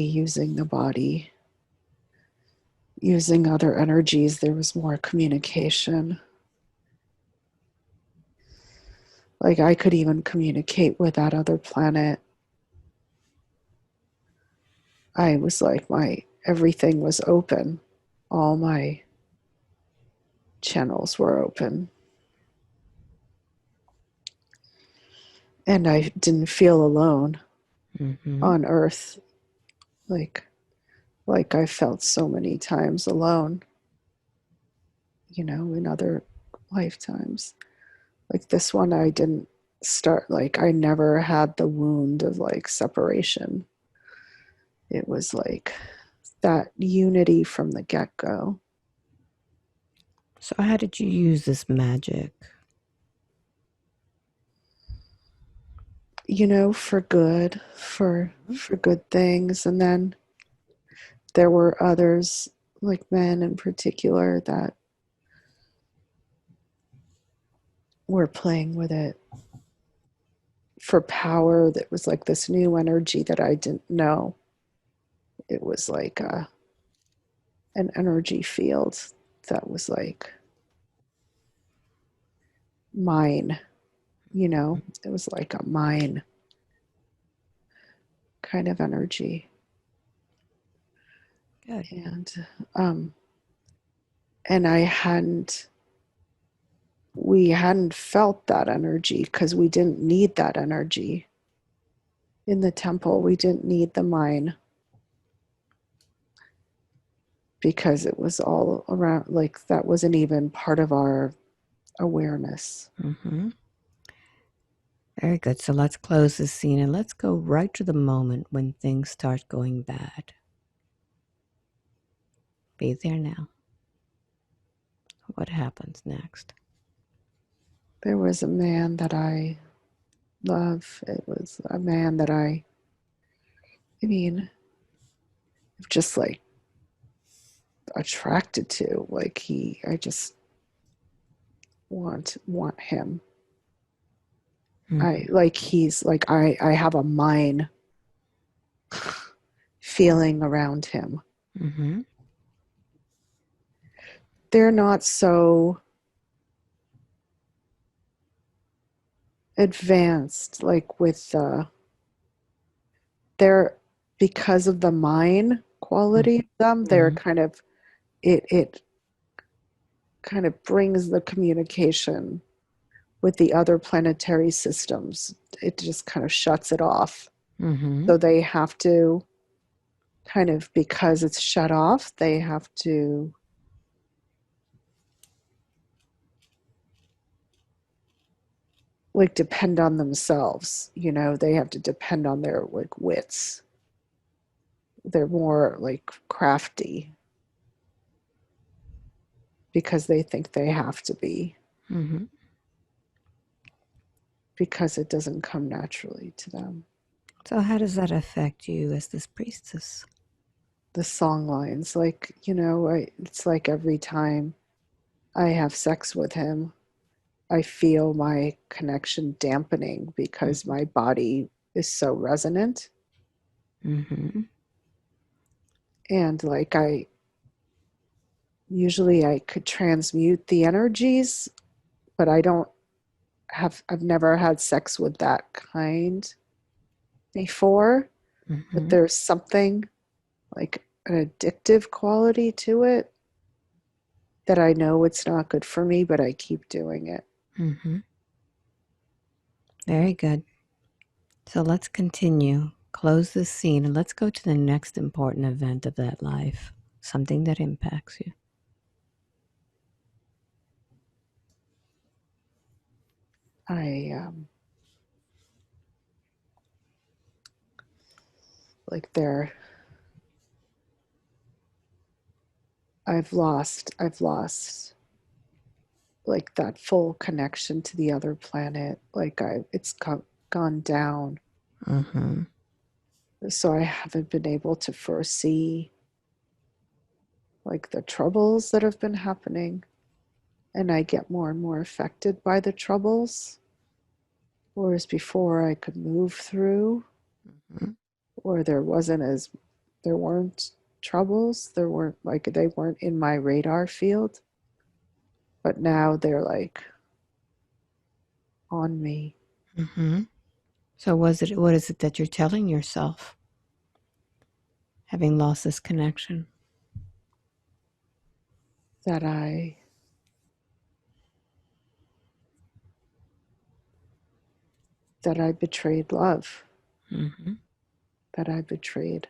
using other energies. There was more communication. Like I could even communicate with that other planet. I was like, my everything was open. All my channels were open. And I didn't feel alone
Mm-hmm.
on earth like like I felt so many times alone, you know, in other lifetimes. Like this one I didn't start like I never had the wound of like separation. It was like that unity from the get-go.
So how did you use this magic?
You know, for good, for good things. And then there were others, like men in particular, that were playing with it for power. That was like this new energy that I didn't know. It was like an energy field that was like mine, you know, it was like a mine kind of energy.
Good.
And um and we hadn't felt that energy because we didn't need that energy in the temple. We didn't need the mine because it was all around, like that wasn't even part of our awareness.
Mm-hmm. Very good. So let's close this scene and let's go right to the moment when things start going bad. Be there now. What happens next?
There was a man that I love. It was a man that I mean, just like attracted to. Like I just want him. I
Mm-hmm.
like he's like I have a mine feeling around him.
Mm-hmm.
They're not so advanced like with they're because of the mine quality of them, they're
Mm-hmm.
kind of it kind of brings the communication with the other planetary systems. It just kind of shuts it off.
Mm-hmm.
So they have to kind of, because it's shut off, they have to like depend on themselves. They have to depend on their like wits. They're more like crafty because they think they have to be,
Mm-hmm.
because it doesn't come naturally to them.
So, how does that affect you as this priestess?
The song lines, like, it's like every time I have sex with him, I feel my connection dampening because my body is so resonant.
Mm-hmm.
And like I could transmute the energies, but I've never had sex with that kind before. But
Mm-hmm.
there's something like an addictive quality to it that I know it's not good for me, but I keep doing it.
Mm-hmm. Very good. So let's continue. Close this scene and let's go to the next important event of that life, something that impacts you.
I like there I've lost like that full connection to the other planet. Like it's gone down.
Mm-hmm.
So I haven't been able to foresee like the troubles that have been happening, and I get more and more affected by the troubles. Whereas before I could move through,
Mm-hmm.
or there weren't troubles, they weren't in my radar field, but now they're like on me.
Mm-hmm. So what is it that you're telling yourself, having lost this connection?
that I that I betrayed love,
Mm-hmm.
that I betrayed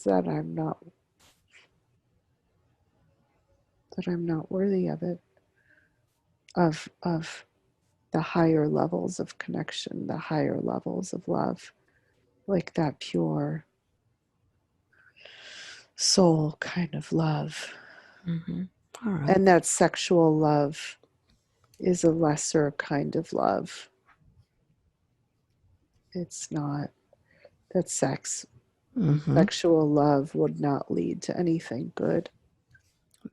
that I'm not worthy of it, of the higher levels of connection, the higher levels of love, like that pure soul kind of love.
Mm-hmm. All right.
And that sexual love is a lesser kind of love. It's not that
Mm-hmm.
sexual love would not lead to anything good.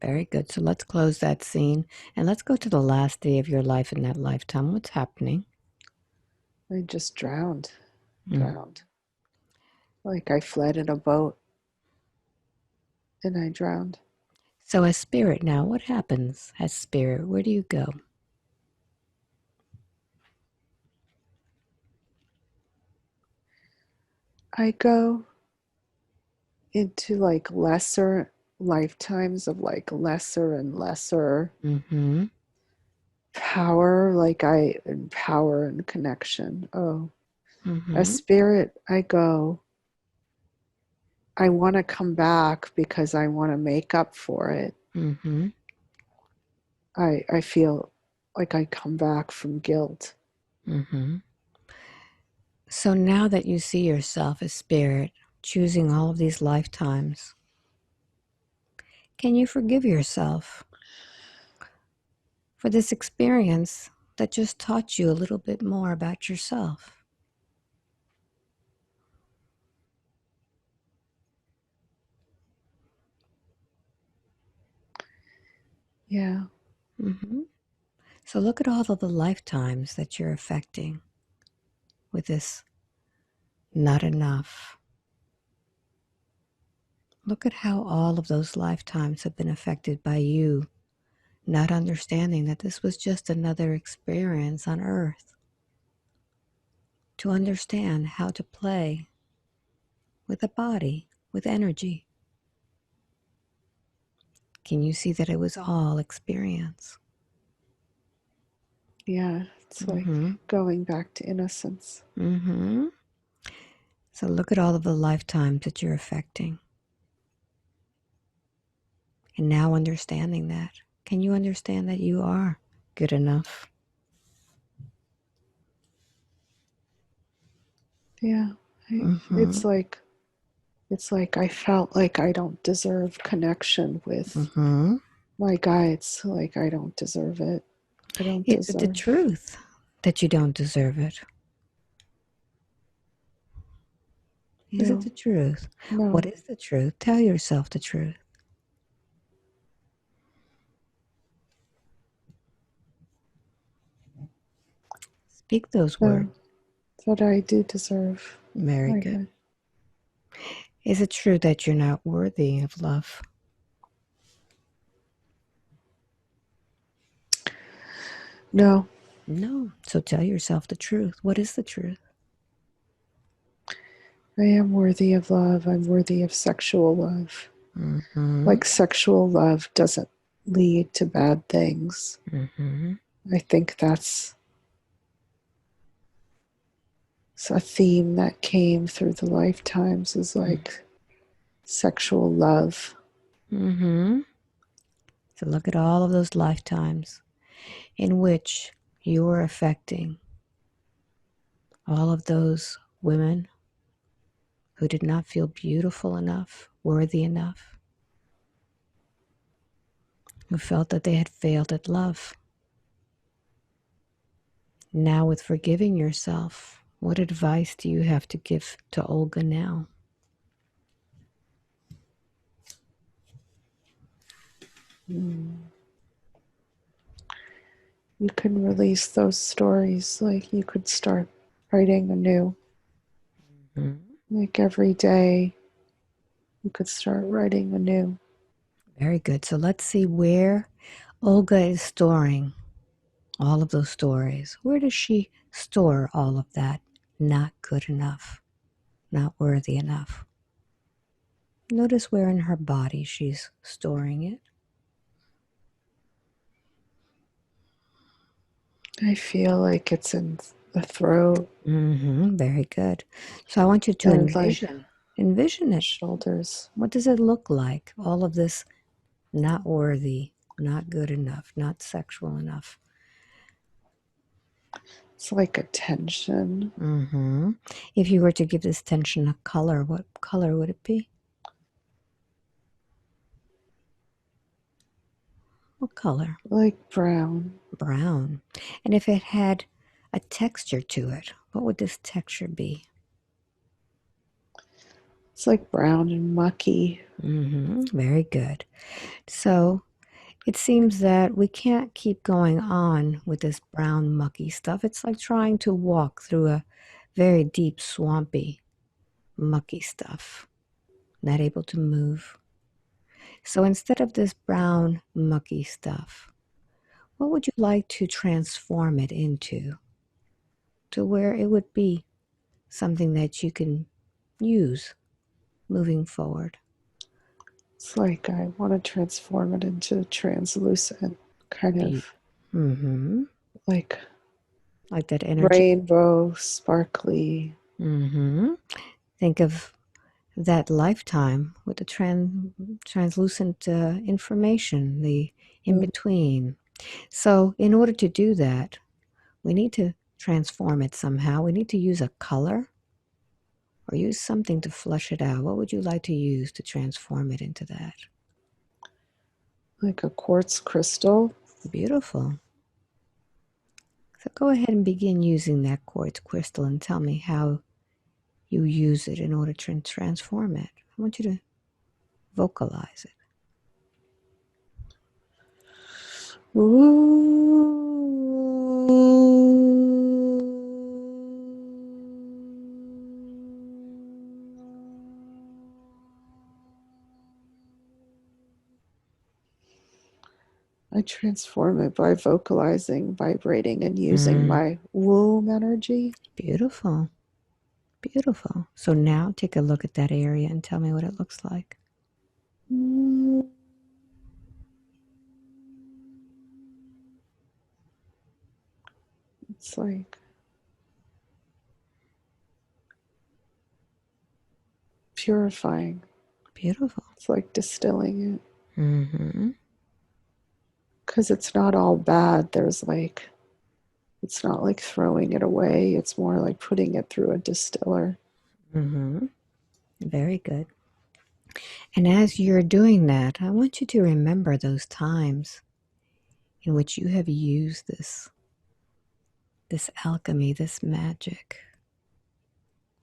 Very good. So let's close that scene and let's go to the last day of your life in that lifetime. What's happening?
I just drowned,
Mm.
drowned. Like I fled in a boat and I drowned.
So, as spirit now, what happens as spirit? Where do you go?
I go into like lesser lifetimes of like lesser and lesser
Mm-hmm.
power, like I power and connection. Oh, as
Mm-hmm.
spirit, I want to come back because I want to make up for it.
Mm-hmm.
I feel like I come back from guilt.
Mm-hmm. So now that you see yourself as spirit, choosing all of these lifetimes, can you forgive yourself for this experience that just taught you a little bit more about yourself?
Yeah,
Mm-hmm. So look at all of the lifetimes that you're affecting with this not enough. Look at how all of those lifetimes have been affected by you not understanding that this was just another experience on earth, to understand how to play with a body, with energy. Can you see that it was all experience?
yeah. It's like
Mm-hmm.
going back to innocence.
Mm-hmm. So look at all of the lifetimes that you're affecting. And now understanding that. Can you understand that you are good enough?
Yeah.
Mm-hmm.
It's like I felt like I don't deserve connection with
Mm-hmm.
my guides. Like I don't deserve it. I don't
Is it the
deserve.
truth that you don't deserve it? Is it
No,
the truth? What
no.
is the truth? Tell yourself the truth. Speak those words.
No, that I do deserve.
Very
My
good.
God.
Is it true that you're not worthy of love?
No,
No. So tell yourself the truth. What is the truth?
I am worthy of love. I'm worthy of sexual love.
Mm-hmm.
Like sexual love doesn't lead to bad things.
Mm-hmm.
I think that's a theme that came through the lifetimes is like sexual love.
Mm-hmm. So look at all of those lifetimes in which you were affecting all of those women who did not feel beautiful enough, worthy enough, who felt that they had failed at love. Now, with forgiving yourself, what advice do you have to give to Olga now?
Mm. You can release those stories. Like you could start writing anew.
Mm-hmm.
Like every day, you could start writing anew.
Very good. So let's see where Olga is storing all of those stories. Where does she store all of that? Not good enough, not worthy enough. Notice where in her body she's storing it.
I feel like it's in the throat
Very good. So I want you to
and like
envision it.
shoulders.
What does it look like? All of this not worthy, not good enough, not sexual enough.
It's like a tension,
If you were to give this tension a color, what color would it be? What color?
like brown.
Brown. And if it had a texture to it, what would this texture be?
It's like brown and mucky.
Very good. So it seems that we can't keep going on with this brown, mucky stuff. It's like trying to walk through a very deep, swampy, mucky stuff, not able to move. So instead of this brown, mucky stuff, what would you like to transform it into to where it would be something that you can use moving forward?
It's like I want to transform it into translucent, kind
Be,
of
mm-hmm,
like
like that energy.
rainbow, sparkly.
Mm-hmm. Think of that lifetime with the translucent information, the in
Mm,
between. So, in order to do that, we need to transform it somehow. We need to use a color or use something to flush it out. What would you like to use to transform it into that?
like a quartz crystal.
Beautiful. So, go ahead and begin using that quartz crystal and tell me how you use it in order to transform it. I want you to vocalize it.
I transform it by vocalizing, vibrating, and using
Mm,
my womb energy.
beautiful. Beautiful. So now take a look at that area and tell me what it looks like.
It's like purifying.
Beautiful.
It's like distilling it.
Mm-hmm.
Because it's not all bad. There's like, it's not like throwing it away. It's more like putting it through a distiller.
Mm-hmm. Very good. And as you're doing that, I want you to remember those times in which you have used this alchemy, this magic,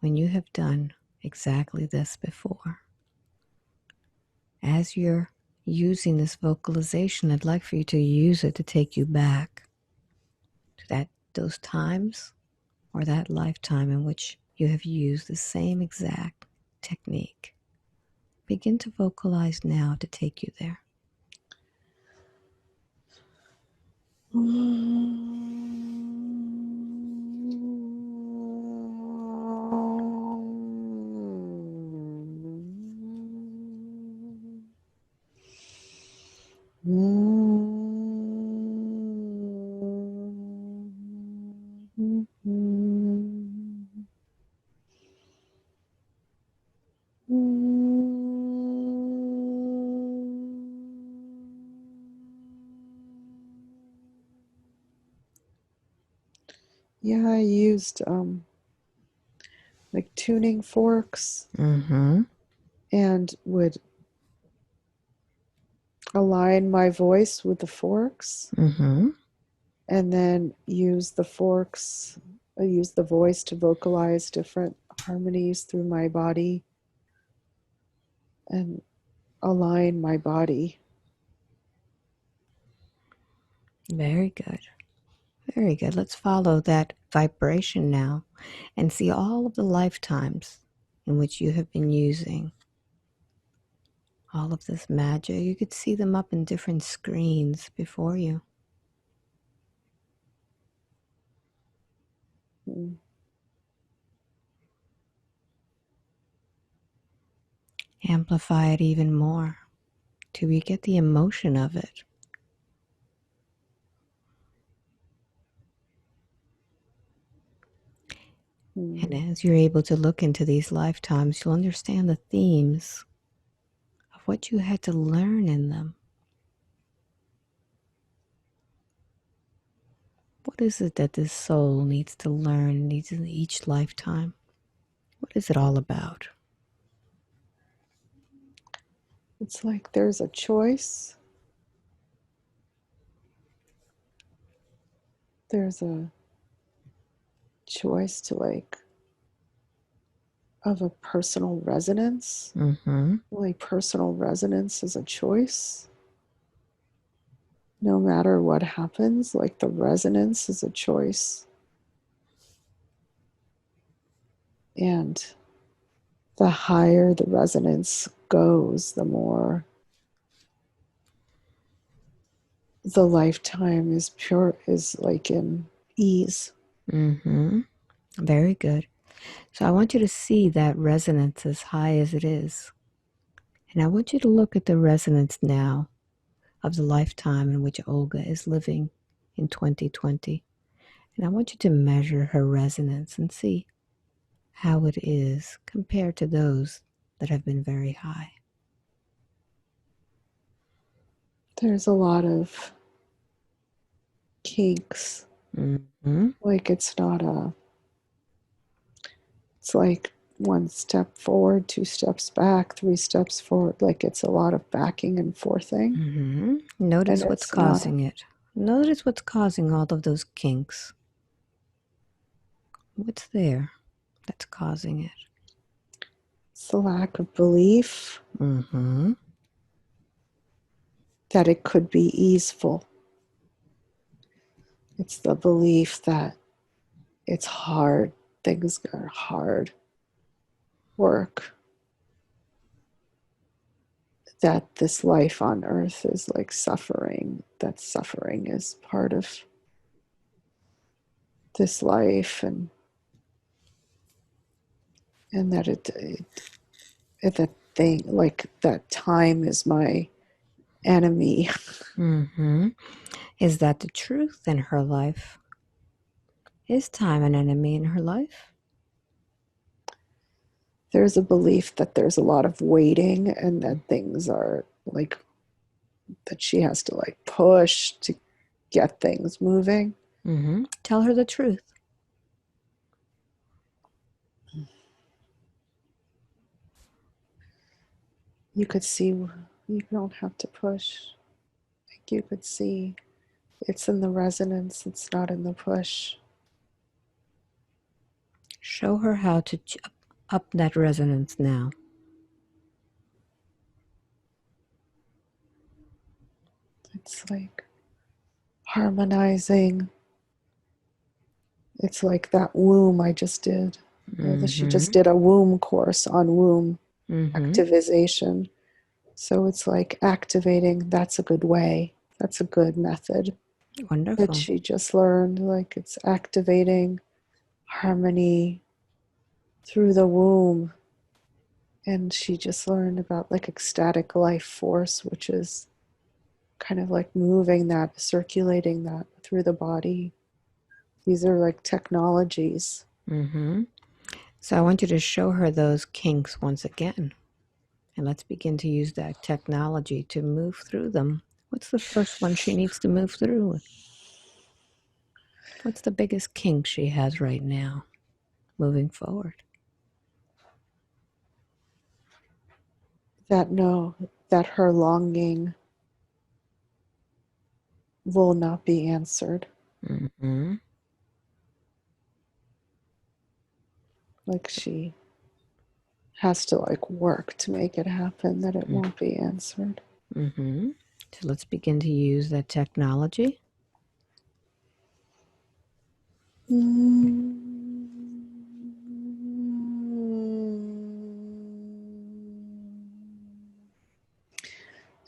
when you have done exactly this before. As you're using this vocalization, I'd like for you to use it to take you back to those times or that lifetime in which you have used the same exact technique. Begin to vocalize now to take you there.
Yeah, I used like tuning forks
Mm-hmm.
and would align my voice with the forks
Mm-hmm.
and then use the forks, I use the voice to vocalize different harmonies through my body and align my body.
Very good. Very good. Let's follow that vibration now and see all of the lifetimes in which you have been using all of this magic. You could see them up in different screens before you.
Mm.
Amplify it even more till you get the emotion of it. And
Mm.
as you're able to look into these lifetimes, you'll understand the themes of what you had to learn in them. What is it that this soul needs to learn needs in each lifetime? What is it all about?
It's like there's a choice. There's a choice to like of a personal resonance.
Mm-hmm.
Like personal resonance is a choice. No matter what happens, like the resonance is a choice. And the higher the resonance goes, the more the lifetime is pure, is like in ease.
Mm-hmm. Very good. So I want you to see that resonance as high as it is. And I want you to look at the resonance now of the lifetime in which Olga is living in 2020. And I want you to measure her resonance and see how it is compared to those that have been very high.
There's a lot of kinks.
Mm-hmm.
Like it's like one step forward, two steps back, three steps forward. Like it's a lot of backing and forthing.
Mm-hmm.
And
Notice what's
it's not,
causing it. Notice what's causing all of those kinks. What's there that's causing it?
it's the lack of belief
Mm-hmm.
that it could be easeful. It's the belief that it's hard, things are hard work, that this life on earth is like suffering, that suffering is part of this life, and that that thing, like that time is my enemy.
Mm-hmm. Is that the truth in her life? Is time an enemy in her life?
there's a belief that there's a lot of waiting and that things are like that she has to like push to get things moving.
Tell her the truth.
You could see, you don't have to push. Like you could see it's in the resonance, it's not in the push.
Show her how to up that resonance now.
It's like harmonizing. It's like that womb I just did. She just did a womb course on womb activation. So it's like activating. That's a good way. That's a good method that
Wonderful.
she just learned. Like it's activating harmony through the womb. And she just learned about like ecstatic life force, which is kind of like moving that, circulating that through the body. These are like technologies.
So I want you to show her those kinks once again. And let's begin to use that technology to move through them. What's the first one she needs to move through? What's the biggest kink she has right now moving forward?
That her longing will not be answered. Like she has to like work to make it happen, that it won't be answered.
So let's begin to use that technology.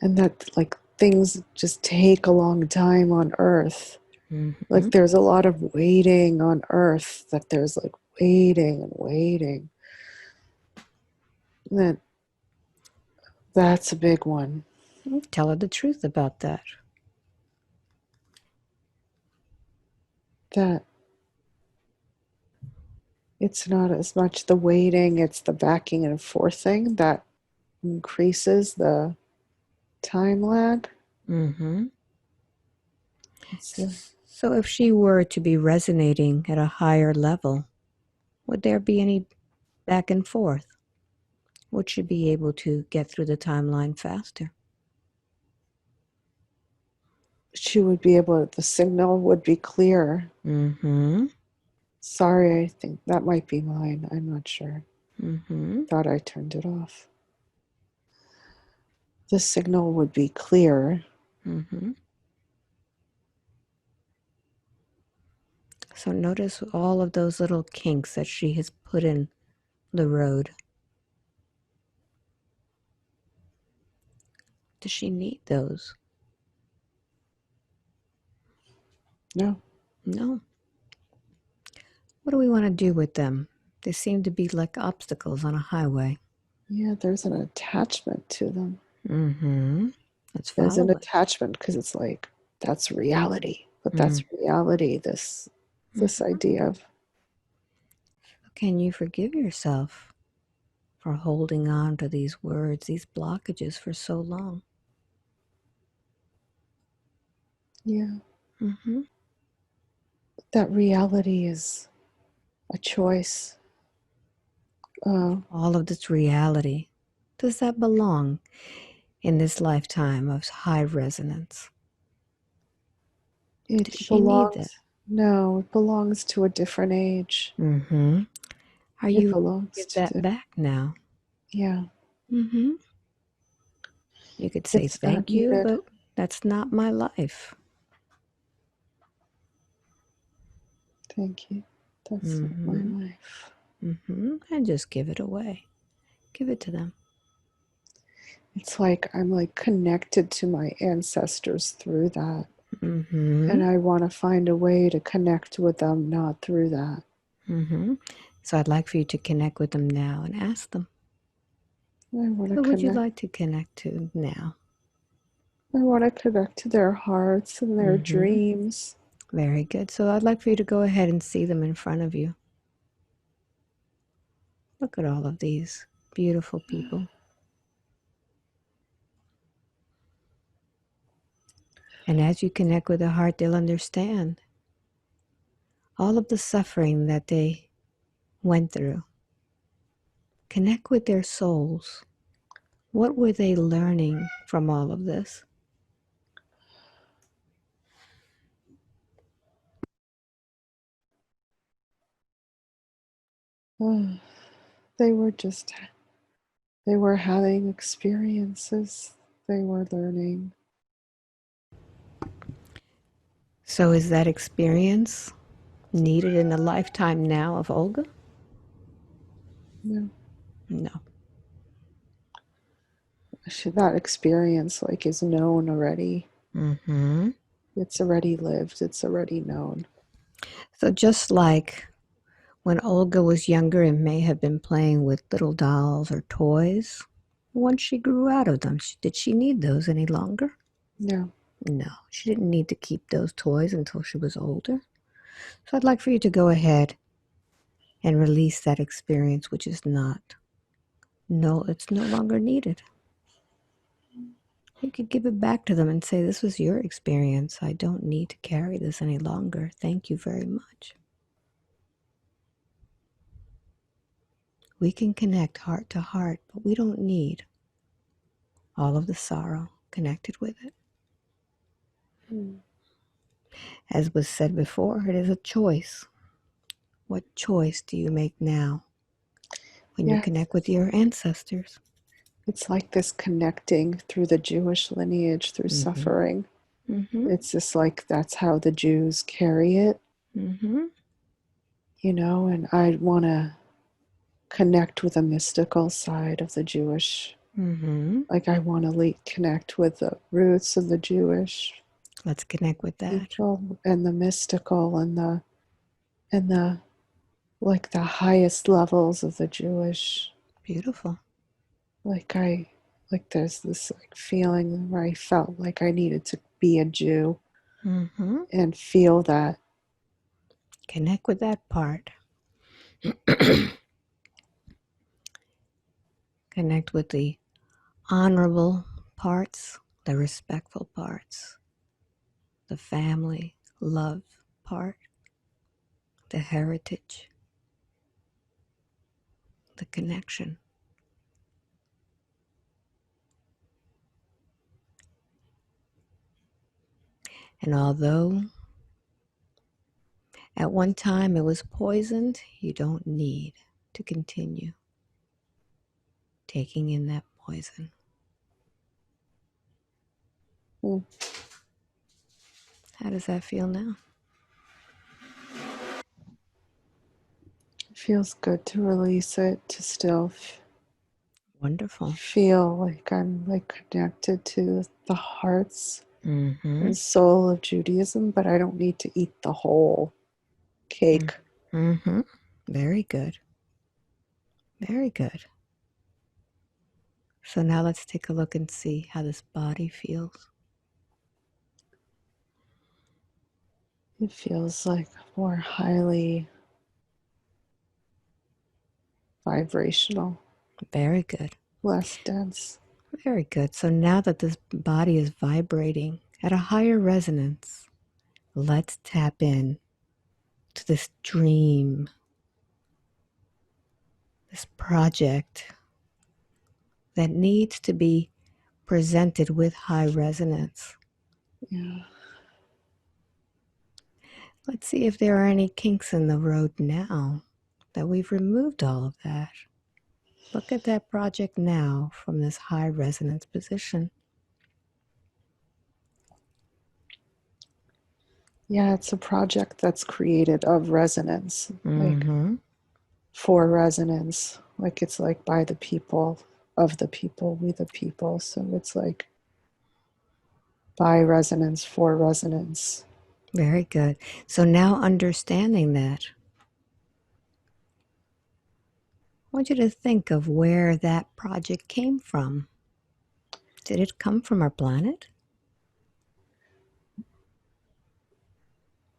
And that like things just take a long time on earth. Like there's a lot of waiting on earth, that there's like waiting and waiting. And that's a big one.
Tell her the truth about that.
That it's not as much the waiting, it's the backing and forthing that increases the time lag.
So if she were to be resonating at a higher level, would there be any back and forth? Would she be able to get through the timeline faster?
She would be able, the signal would be clear. Sorry, I think that might be mine. I'm not sure. Thought I turned it off. The signal would be clear.
So notice all of those little kinks that she has put in the road. Does she need those?
No.
No. What do we want to do with them? They seem to be like obstacles on a highway.
Yeah, there's an attachment to them.
Let's
There's
follow
an
it.
attachment because it's like, that's reality. But that's reality, this idea of.
Can you forgive yourself for holding on to these words, these blockages for so long?
Yeah. That reality is a choice.
All of this reality, does that belong in this lifetime of high resonance? Does
It
she need that?
belongs, no, it belongs to a different age.
Are
It
you
belongs
give
to
that back now?
yeah.
You could say
It's not
thank you,
needed.
but that's not my life.
Thank you. That's not my life.
And just give it away. Give it to them.
It's like I'm like connected to my ancestors through that. And I want to find a way to connect with them, not through that.
So I'd like for you to connect with them now and ask them,
I want to
who would you
connect.
like to connect to now?
I want to connect to their hearts and their dreams.
Very good. So I'd like for you to go ahead and see them in front of you. Look at all of these beautiful people. And as you connect with the heart, they'll understand all of the suffering that they went through. Connect with their souls. What were they learning from all of this?
Oh, they were just, they were having experiences. They were learning.
So, is that experience needed in the lifetime now of Olga?
Yeah.
No.
That experience like is known already.
Mm-hmm.
It's already lived. It's already known.
So, just like when Olga was younger and may have been playing with little dolls or toys, once she grew out of them, did she need those any longer?
Yeah.
No, she didn't need to keep those toys until she was older. So I'd like for you to go ahead and release that experience, which is not, no, it's no longer needed. You could give it back to them and say, this was your experience. I don't need to carry this any longer. Thank you very much. We can connect heart to heart, but we don't need all of the sorrow connected with it.
Mm.
As was said before, it is a choice. What choice do you make now when you
Yeah.
connect with your ancestors?
It's like this connecting through the Jewish lineage, through
Mm-hmm.
suffering.
Mm-hmm.
It's just like that's how the Jews carry it,
Mm-hmm.
and I want to connect with the mystical side of the Jewish.
Mm-hmm.
Like I want to connect with the roots of the Jewish
Let's connect with that.
people and the mystical and the like the highest levels of the Jewish.
Beautiful.
Like I like there's this like feeling where I felt like I needed to be a Jew
Mm-hmm.
and feel that.
Connect with that part. Connect with the honorable parts, the respectful parts, the family love part, the heritage, the connection. And although at one time it was poisoned, you don't need to continue taking in that poison.
Mm,
How does that feel now?
it feels good to release it, to still
Wonderful.
feel like I'm like connected to the hearts
Mm-hmm.
and soul of Judaism, but I don't need to eat the whole cake.
Mm-hmm. Very good. Very good. So now let's take a look and see how this body feels.
It feels like more highly vibrational,
Very good.
less dense.
Very good. So now that this body is vibrating at a higher resonance, let's tap in to this dream, this project that needs to be presented with high resonance.
Yeah.
Let's see if there are any kinks in the road now that we've removed all of that. Look at that project now from this high resonance position.
Yeah, it's a project that's created of resonance, like
Mm-hmm.
for resonance. Like it's like by the people, of the people, we the people. So it's like by resonance, for resonance.
Very good. So now understanding that, I want you to think of where that project came from. Did it come from our planet?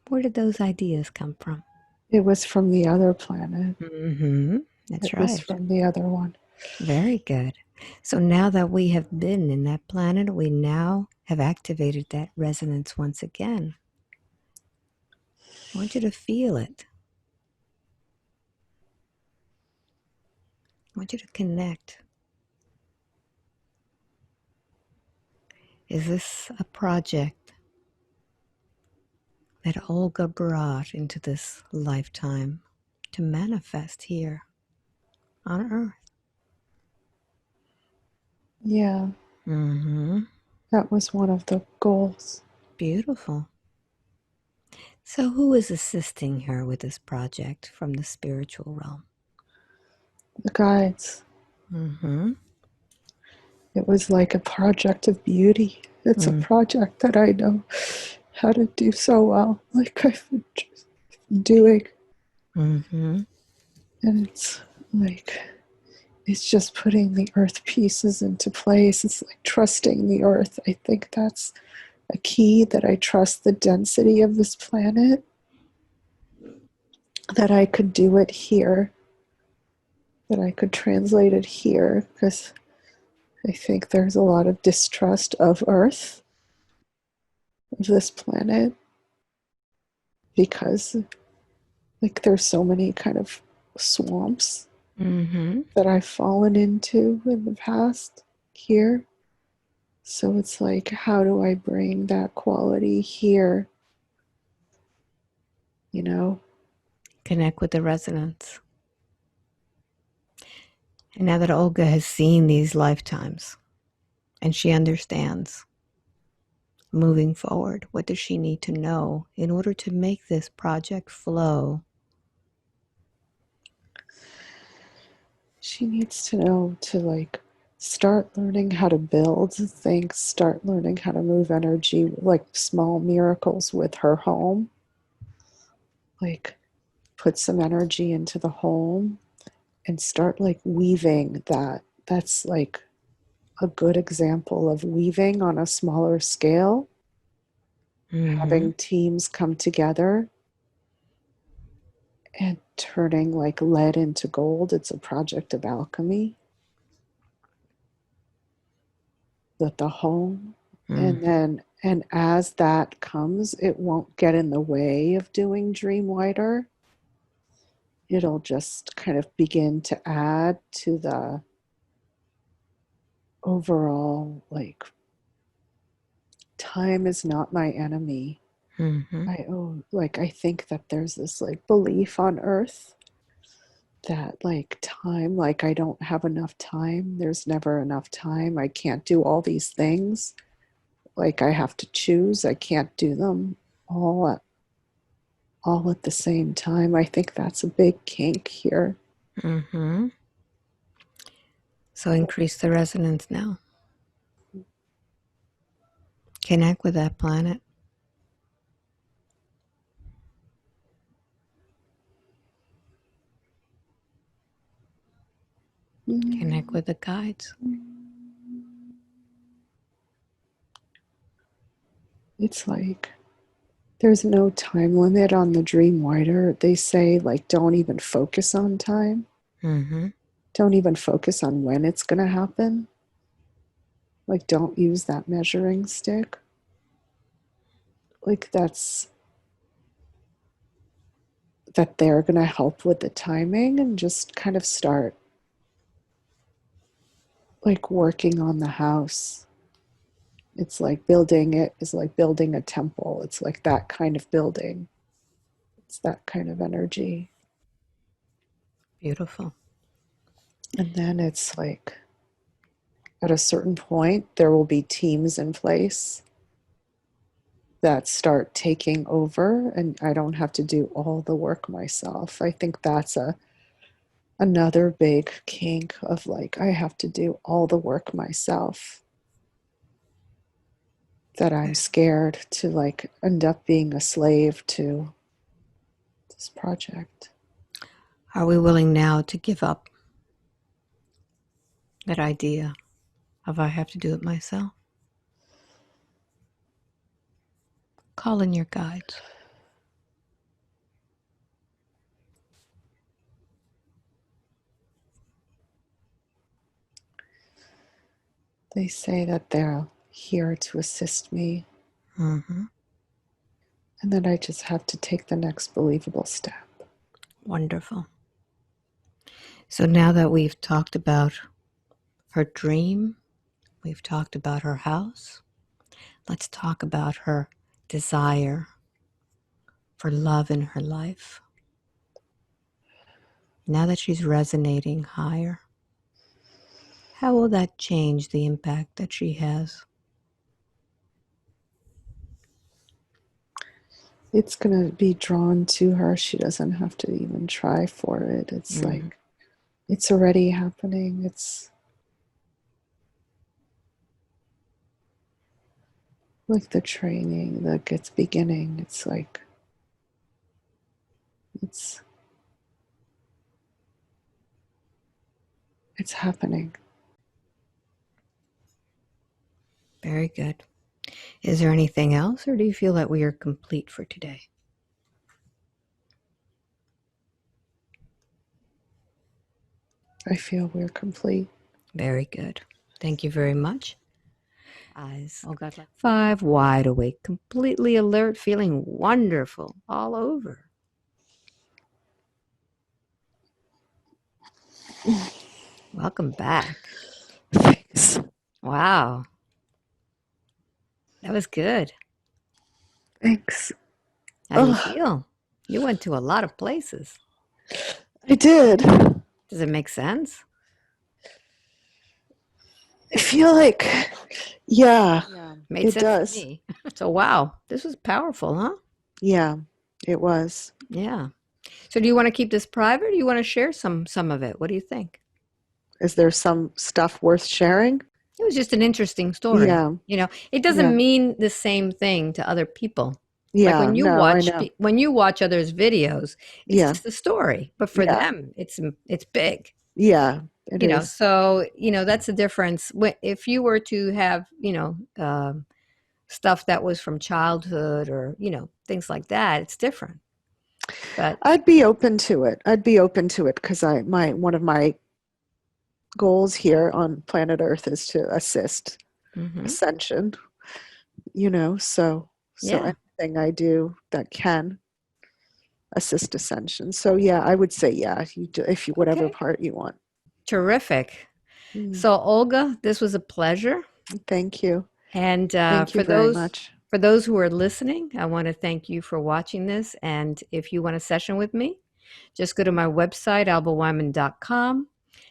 Where did those ideas come from?
It was from the other planet.
Mm-hmm. That's
It was
right.
from the other one.
Very good. So now that we have been in that planet, we now have activated that resonance once again. I want you to feel it. I want you to connect. Is this a project that Olga brought into this lifetime to manifest here on Earth?
Yeah,
Mm-hmm.
that was one of the goals.
Beautiful. So who is assisting her with this project from the spiritual realm?
The guides.
Mm-hmm.
It was like a project of beauty. It's a
Mm.
project that I know how to do so well, like I've been just doing.
Mm-hmm.
And it's like, it's just putting the earth pieces into place. It's like trusting the earth. I think that's a key, that I trust the density of this planet, that I could do it here, that I could translate it here, because I think there's a lot of distrust of earth, of this planet, because like there's so many kind of swamps
Mm-hmm.
that I've fallen into in the past here. So it's like, how do I bring that quality here? You know?
Connect with the resonance. And now that Olga has seen these lifetimes and she understands moving forward, what does she need to know in order to make this project flow?
She needs to know to like start learning how to build things, start learning how to move energy, like small miracles with her home. Like put some energy into the home and start like weaving that. That's like a good example of weaving on a smaller scale,
Mm-hmm.
having teams come together and turning like lead into gold. It's a project of alchemy, that the home, and
Mm-hmm.
then and as that comes, it won't get in the way of doing dream wider. It'll just kind of begin to add to the overall, like, time is not my enemy.
Mm-hmm.
I think that there's this like belief on earth that like time, like I don't have enough time, there's never enough time, I can't do all these things, like I have to choose, I can't do them all at the same time. I think that's a big kink here.
Mm-hmm. So increase the resonance now. Connect with that planet. Connect with the guides.
It's like there's no time limit on the dream wider. They say like don't even focus on time.
Mm-hmm.
Don't even focus on when it's going to happen. Like don't use that measuring stick. Like that they're going to help with the timing, and just kind of start like working on the house. It's like building it is like building a temple. It's like that kind of building. It's that kind of energy.
Beautiful.
And then it's like at a certain point, there will be teams in place that start taking over, and I don't have to do all the work myself. I think that's another big kink of like, I have to do all the work myself, that I'm scared to like end up being a slave to this project.
Are we willing now to give up that idea of I have to do it myself? Call in your guides.
They say that they're here to assist me,
Mm-hmm.
and that I just have to take the next believable step.
Wonderful. So now that we've talked about her dream, we've talked about her house, let's talk about her desire for love in her life. Now that she's resonating higher, how will that change the impact that she has?
It's going to be drawn to her. She doesn't have to even try for it. It's
Mm-hmm.
like, it's already happening. It's like the training that gets beginning. It's like, it's it's happening.
Very good. Is there anything else, or do you feel that we are complete for today?
I feel we're complete.
Very good. Thank you very much. Eyes all got like 5, wide awake, completely alert, feeling wonderful all over. Welcome back.
Thanks.
Wow, that was good.
Thanks.
How do you
Oh,
feel? You went to a lot of places.
I did.
Does it make sense?
I feel like, yeah,
Made
it
sense to
does.
me. So, wow, this was powerful, huh?
Yeah, it was.
Yeah. So, do you want to keep this private, or do you want to share some of it? What do you think?
Is there some stuff worth sharing?
It was just an interesting story.
Yeah,
It
yeah,
doesn't mean the same thing to other people. Like
yeah. No, I know.
when you watch others' videos, it's
Yeah,
just a story, but for
yeah,
them, it's big.
yeah. It is.
So that's the difference. If you were to have stuff that was from childhood or things like that, it's different. But
I'd be open to it. I'd be open to it because my one of my goals here on planet Earth is to assist
mhm,
ascension. So
yeah,
anything I do that can assist ascension. So yeah, I would say yeah. You do, if you whatever
okay,
part you want.
terrific.
Mm,
So Olga, this was a pleasure.
thank you.
And
Thank you very much.
for those who are listening, I want to thank you for watching this. And if you want a session with me, just go to my website, albaweinman.com.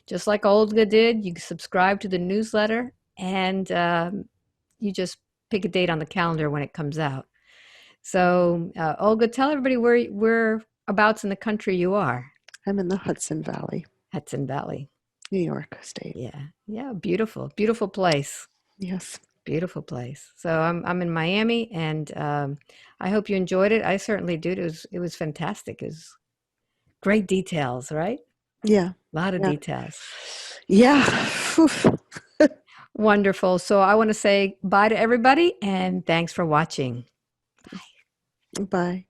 Just like Olga did, you can subscribe to the newsletter, and you just pick a date on the calendar when it comes out. So, Olga, tell everybody whereabouts in the country you are.
I'm in the Hudson Valley,
Hudson Valley.
New York State.
Yeah, yeah, beautiful, beautiful place.
Yes.
Beautiful place. So I'm in Miami, and I hope you enjoyed it. I certainly did. It was fantastic. It was great details, right?
Yeah.
A lot of
Yeah.
details.
Yeah. Oof.
Wonderful. So I want to say bye to everybody, and thanks for watching.
Bye.